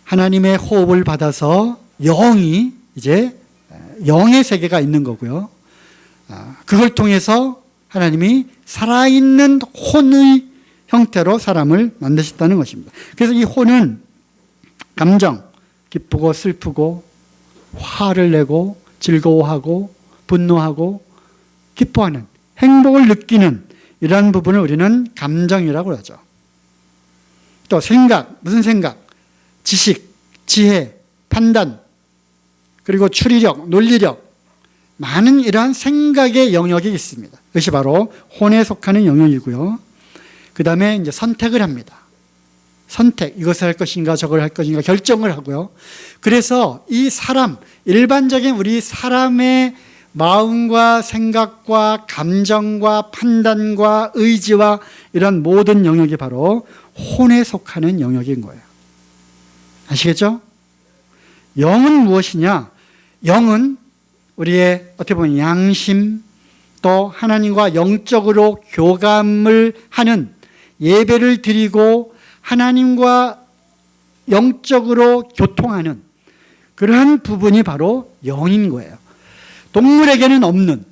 하나님의 호흡을 받아서 영이 이제 영의 세계가 있는 거고요. 그걸 통해서 하나님이 살아있는 혼의 형태로 사람을 만드셨다는 것입니다. 그래서 이 혼은 감정, 기쁘고 슬프고 화를 내고 즐거워하고 분노하고 기뻐하는, 행복을 느끼는 이러한 부분을 우리는 감정이라고 그러죠. 또 생각, 무슨 생각? 지식, 지혜, 판단, 그리고 추리력, 논리력, 많은 이러한 생각의 영역이 있습니다. 그것이 바로 혼에 속하는 영역이고요. 그 다음에 이제 선택을 합니다. 선택, 이것을 할 것인가 저걸 할 것인가 결정을 하고요. 그래서 이 사람, 일반적인 우리 사람의 마음과 생각과 감정과 판단과 의지와 이런 모든 영역이 바로 혼에 속하는 영역인 거예요. 아시겠죠? 영은 무엇이냐? 영은 우리의 어떻게 보면 양심, 또 하나님과 영적으로 교감을 하는, 예배를 드리고 하나님과 영적으로 교통하는 그러한 부분이 바로 영인 거예요. 동물에게는 없는,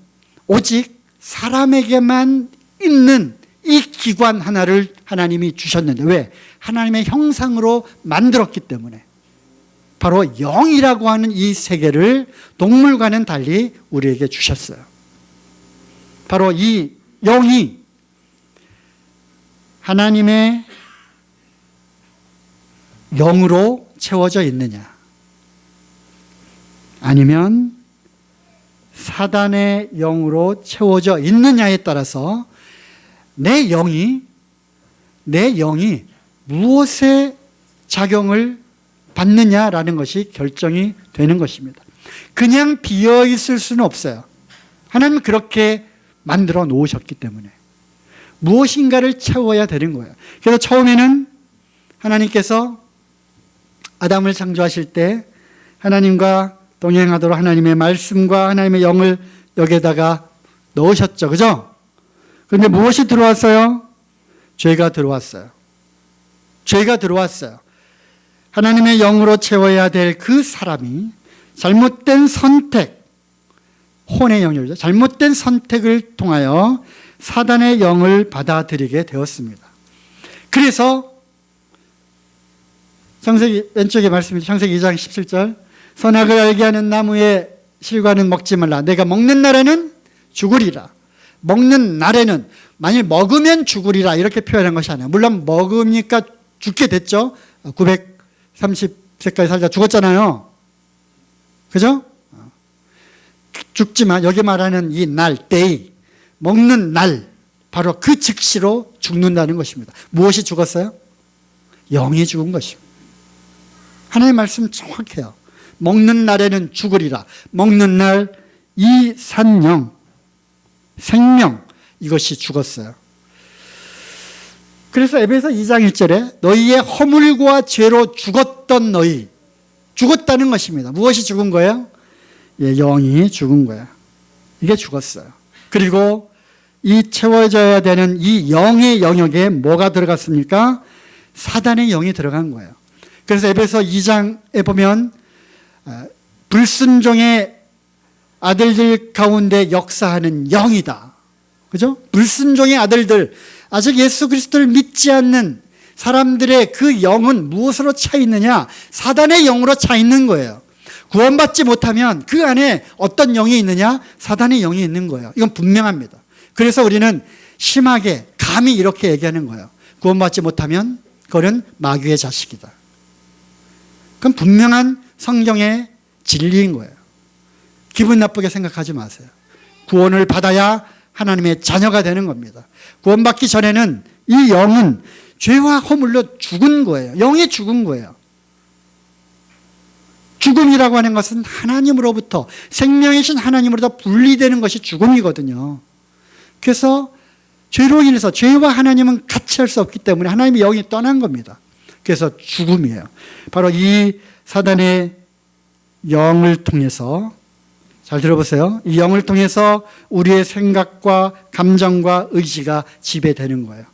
오직 사람에게만 있는 이 기관 하나를 하나님이 주셨는데, 왜? 하나님의 형상으로 만들었기 때문에. 바로 영이라고 하는 이 세계를 동물과는 달리 우리에게 주셨어요. 바로 이 영이 하나님의 영으로 채워져 있느냐, 아니면 사단의 영으로 채워져 있느냐에 따라서 내 영이 무엇의 작용을 받느냐라는 것이 결정이 되는 것입니다. 그냥 비어 있을 수는 없어요. 하나님은 그렇게 만들어 놓으셨기 때문에 무엇인가를 채워야 되는 거예요. 그래서 처음에는 하나님께서 아담을 창조하실 때 하나님과 동행하도록 하나님의 말씀과 하나님의 영을 여기에다가 넣으셨죠. 그죠? 그런데 무엇이 들어왔어요? 죄가 들어왔어요. 죄가 들어왔어요. 하나님의 영으로 채워야 될 그 사람이 잘못된 선택, 혼의 영역이죠. 잘못된 선택을 통하여 사단의 영을 받아들이게 되었습니다. 그래서 창세기 왼쪽에 말씀이죠. 창세기 2장 17절, 선악을 알게 하는 나무의 실과는 먹지 말라. 내가 먹는 날에는 죽으리라. 먹는 날에는, 만일 먹으면 죽으리라 이렇게 표현한 것이 아니에요. 물론 먹으니까 죽게 됐죠. 930세까지 살다 죽었잖아요. 그죠? 죽지만 여기 말하는 이 날, day, 먹는 날, 바로 그 즉시로 죽는다는 것입니다. 무엇이 죽었어요? 영이 죽은 것입니다. 하나님의 말씀 정확해요. 먹는 날에는 죽으리라. 먹는 날 이 산영, 생명, 이것이 죽었어요. 그래서 에베소 2장 1절에 너희의 허물과 죄로 죽었던 너희, 죽었다는 것입니다. 무엇이 죽은 거예요? 예, 영이 죽은 거예요. 이게 죽었어요. 그리고 이 채워져야 되는 이 영의 영역에 뭐가 들어갔습니까? 사단의 영이 들어간 거예요. 그래서 에베소 2장에 보면 불순종의 아들들 가운데 역사하는 영이다. 그죠? 불순종의 아들들, 아직 예수 그리스도를 믿지 않는 사람들의 그 영은 무엇으로 차 있느냐? 사단의 영으로 차 있는 거예요. 구원받지 못하면 그 안에 어떤 영이 있느냐? 사단의 영이 있는 거예요. 이건 분명합니다. 그래서 우리는 심하게 감히 이렇게 얘기하는 거예요. 구원받지 못하면 그거는 마귀의 자식이다. 그건 분명한 성경의 진리인 거예요. 기분 나쁘게 생각하지 마세요. 구원을 받아야 하나님의 자녀가 되는 겁니다. 구원받기 전에는 이 영은 죄와 허물로 죽은 거예요. 영이 죽은 거예요. 죽음이라고 하는 것은 하나님으로부터, 생명이신 하나님으로부터 분리되는 것이 죽음이거든요. 그래서 죄로 인해서, 죄와 하나님은 같이 할 수 없기 때문에 하나님의 영이 떠난 겁니다. 그래서 죽음이에요. 바로 이 사단의 영을 통해서, 잘 들어보세요. 이 영을 통해서 우리의 생각과 감정과 의지가 지배되는 거예요.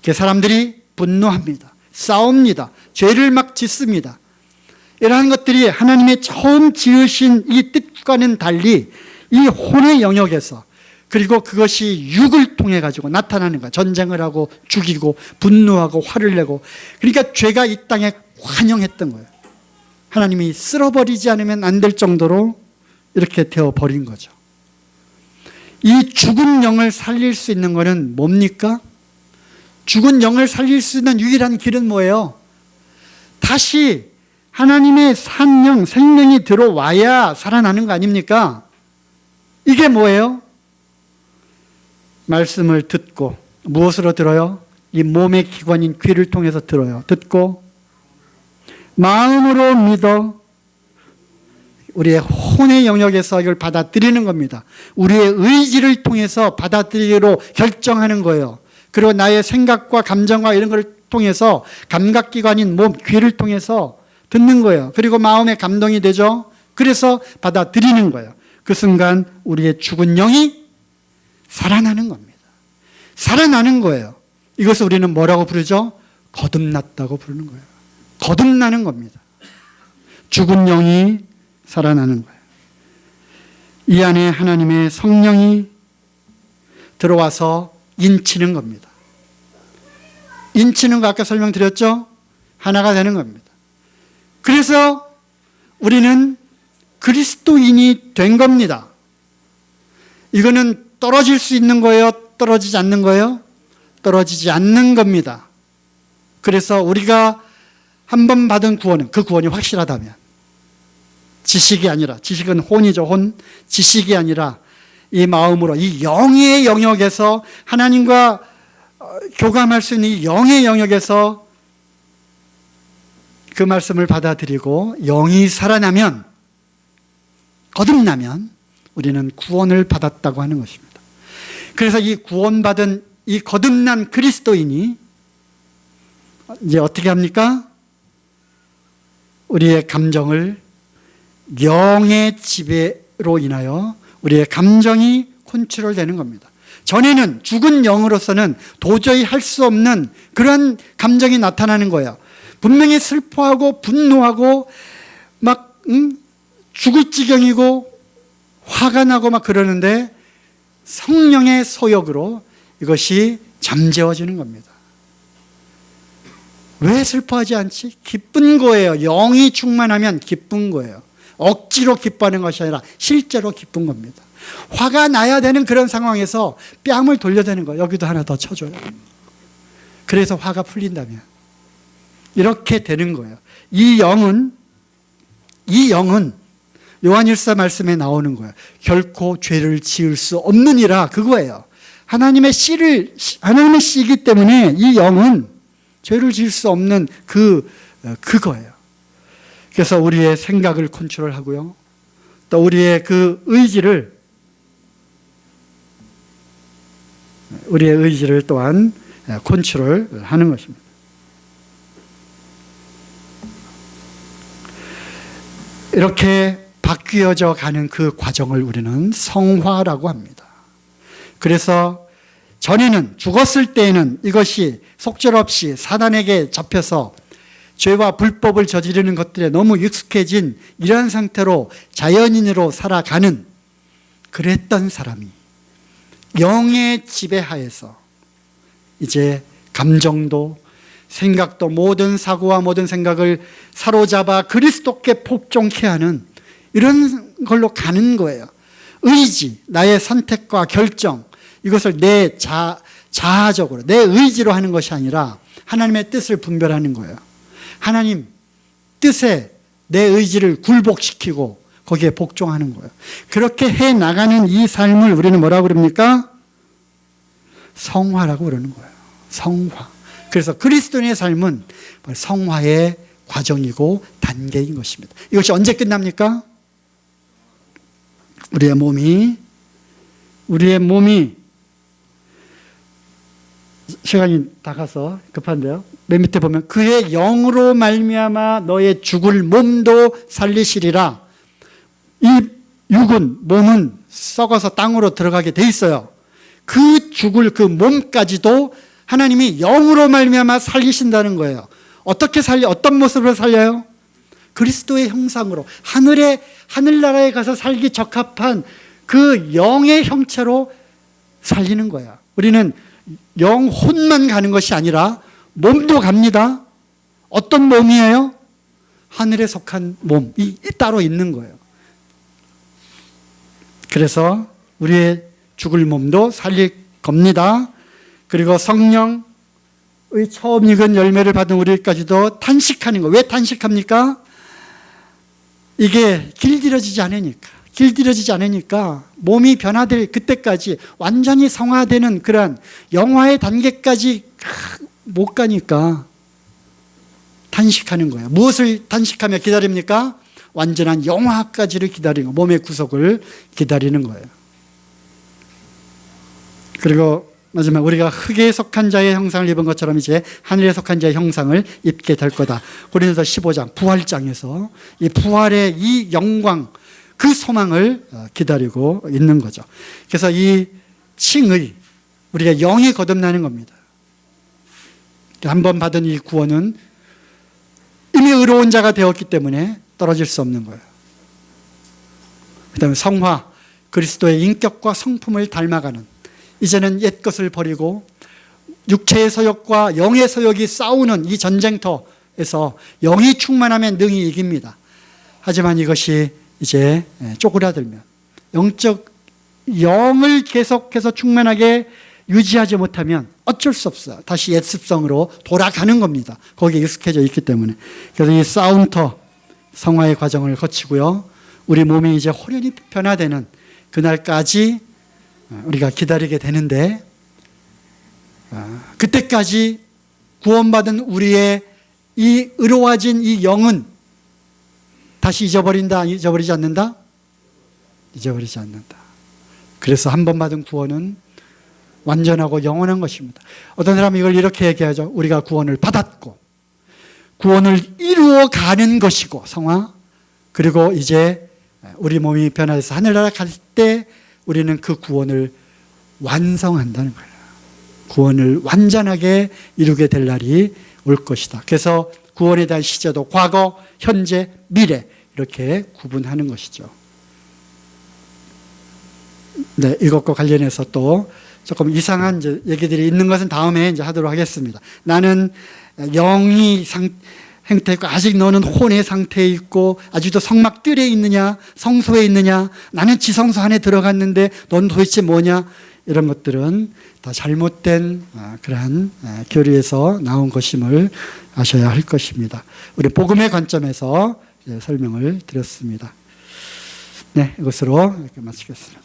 그래서 사람들이 분노합니다. 싸웁니다. 죄를 막 짓습니다. 이러한 것들이 하나님의 처음 지으신 이 뜻과는 달리 이 혼의 영역에서, 그리고 그것이 육을 통해 가지고 나타나는 거예요. 전쟁을 하고 죽이고 분노하고 화를 내고, 그러니까 죄가 이 땅에 환영했던 거예요. 하나님이 쓸어버리지 않으면 안 될 정도로 이렇게 되어버린 거죠. 이 죽은 영을 살릴 수 있는 것은 뭡니까? 죽은 영을 살릴 수 있는 유일한 길은 뭐예요? 다시 하나님의 산 영, 생명이 들어와야 살아나는 거 아닙니까? 이게 뭐예요? 말씀을 듣고, 무엇으로 들어요? 이 몸의 기관인 귀를 통해서 들어요. 듣고 마음으로 믿어 우리의 혼의 영역에서 이걸 받아들이는 겁니다. 우리의 의지를 통해서 받아들이기로 결정하는 거예요. 그리고 나의 생각과 감정과 이런 걸 통해서 감각기관인 몸, 귀를 통해서 듣는 거예요. 그리고 마음에 감동이 되죠. 그래서 받아들이는 거예요. 그 순간 우리의 죽은 영이 살아나는 겁니다. 살아나는 거예요. 이것을 우리는 뭐라고 부르죠? 거듭났다고 부르는 거예요. 거듭나는 겁니다. 죽은 영이 살아나는 거예요. 이 안에 하나님의 성령이 들어와서 인치는 겁니다. 인치는 거 아까 설명드렸죠? 하나가 되는 겁니다. 그래서 우리는 그리스도인이 된 겁니다. 이거는 떨어질 수 있는 거예요? 떨어지지 않는 거예요? 떨어지지 않는 겁니다. 그래서 우리가 한 번 받은 구원은 그 구원이 확실하다면 지식이 아니라, 지식은 혼이죠. 혼. 지식이 아니라 이 마음으로 이 영의 영역에서 하나님과 교감할 수 있는 이 영의 영역에서 그 말씀을 받아들이고 영이 살아나면, 거듭나면 우리는 구원을 받았다고 하는 것입니다. 그래서 이 구원받은 이 거듭난 그리스도인이 이제 어떻게 합니까? 우리의 감정을 영의 지배로 인하여 우리의 감정이 컨트롤되는 겁니다. 전에는 죽은 영으로서는 도저히 할 수 없는 그런 감정이 나타나는 거예요. 분명히 슬퍼하고 분노하고 막 죽을 지경이고 화가 나고 막 그러는데 성령의 소욕으로 이것이 잠재워지는 겁니다. 왜 슬퍼하지 않지? 기쁜 거예요. 영이 충만하면 기쁜 거예요. 억지로 기뻐하는 것이 아니라 실제로 기쁜 겁니다. 화가 나야 되는 그런 상황에서 뺨을 돌려대는 거예요. 여기도 하나 더 쳐줘요. 그래서 화가 풀린다면 이렇게 되는 거예요. 이 영은 요한일서 말씀에 나오는 거예요. 결코 죄를 지을 수 없느니라, 그거예요. 하나님의 씨이기 때문에 이 영은 죄를 지을 수 없는 그거예요. 그래서 우리의 생각을 컨트롤하고요. 또 우리의 그 의지를 또한 컨트롤하는 것입니다. 이렇게 바뀌어져 가는 그 과정을 우리는 성화라고 합니다. 그래서 전에는 죽었을 때에는 이것이 속절없이 사단에게 잡혀서 죄와 불법을 저지르는 것들에 너무 익숙해진 이러한 상태로 자연인으로 살아가는 그랬던 사람이 영의 지배하에서 이제 감정도 생각도 모든 사고와 모든 생각을 사로잡아 그리스도께 복종케 하는 이런 걸로 가는 거예요. 의지, 나의 선택과 결정, 이것을 내 자아적으로 내 의지로 하는 것이 아니라 하나님의 뜻을 분별하는 거예요. 하나님 뜻에 내 의지를 굴복시키고 거기에 복종하는 거예요. 그렇게 해나가는 이 삶을 우리는 뭐라고 그럽니까? 성화라고 그러는 거예요. 성화. 그래서 그리스도인의 삶은 성화의 과정이고 단계인 것입니다. 이것이 언제 끝납니까? 우리의 몸이 시간이 다 가서 급한데요. 맨 밑에 보면 그의 영으로 말미암아 너의 죽을 몸도 살리시리라. 이 몸은 썩어서 땅으로 들어가게 돼 있어요. 그 죽을 그 몸까지도 하나님이 영으로 말미암아 살리신다는 거예요. 어떻게 어떤 모습으로 살려요? 그리스도의 형상으로 하늘나라에 가서 살기 적합한 그 영의 형체로 살리는 거야. 우리는 영혼만 가는 것이 아니라 몸도 갑니다. 어떤 몸이에요? 하늘에 속한 몸이 따로 있는 거예요. 그래서 우리의 죽을 몸도 살릴 겁니다. 그리고 성령의 처음 익은 열매를 받은 우리까지도 탄식하는 거. 왜 탄식합니까? 이게 길들여지지 않으니까 몸이 변화될 그때까지 완전히 성화되는 그런 영화의 단계까지 못 가니까 탄식하는 거예요. 무엇을 탄식하며 기다립니까? 완전한 영화까지를 기다리는 거예요. 몸의 구속을 기다리는 거예요. 그리고 마지막 우리가 흙에 속한 자의 형상을 입은 것처럼 이제 하늘에 속한 자의 형상을 입게 될 거다. 고린도서 15장 부활장에서 이 부활의 이 영광, 그 소망을 기다리고 있는 거죠. 그래서 이 칭의, 우리가 영이 거듭나는 겁니다. 한 번 받은 이 구원은 이미 의로운 자가 되었기 때문에 떨어질 수 없는 거예요. 그 다음에 성화, 그리스도의 인격과 성품을 닮아가는, 이제는 옛 것을 버리고 육체의 서욕과 영의 서욕이 싸우는 이 전쟁터에서 영이 충만하면 능히 이깁니다. 하지만 이것이 이제 쪼그라들면 영을 계속해서 충만하게 유지하지 못하면 어쩔 수 없어요. 다시 옛 습성으로 돌아가는 겁니다. 거기에 익숙해져 있기 때문에. 그래서 이 싸움터 성화의 과정을 거치고요, 우리 몸이 이제 호련히 변화되는 그날까지 우리가 기다리게 되는데, 그때까지 구원받은 우리의 이 의로워진 이 영은 다시 잊어버리지 않는다? 잊어버리지 않는다. 그래서 한 번 받은 구원은 완전하고 영원한 것입니다. 어떤 사람은 이걸 이렇게 얘기하죠. 우리가 구원을 받았고 구원을 이루어가는 것이고 성화, 그리고 이제 우리 몸이 변화해서 하늘나라 갈 때 우리는 그 구원을 완성한다는 거예요. 구원을 완전하게 이루게 될 날이 올 것이다. 그래서 구원에 대한 시제도 과거, 현재, 미래 이렇게 구분하는 것이죠. 네, 이것과 관련해서 또 조금 이상한 이제 얘기들이 있는 것은 다음에 이제 하도록 하겠습니다. 나는 영이 행태 있고 아직 너는 혼의 상태에 있고 아직도 성막들에 있느냐, 성소에 있느냐, 나는 지성소 안에 들어갔는데 넌 도대체 뭐냐, 이런 것들은 다 잘못된 그러한 교리에서 나온 것임을 아셔야 할 것입니다. 우리 복음의 관점에서 설명을 드렸습니다. 네, 이것으로 이렇게 마치겠습니다.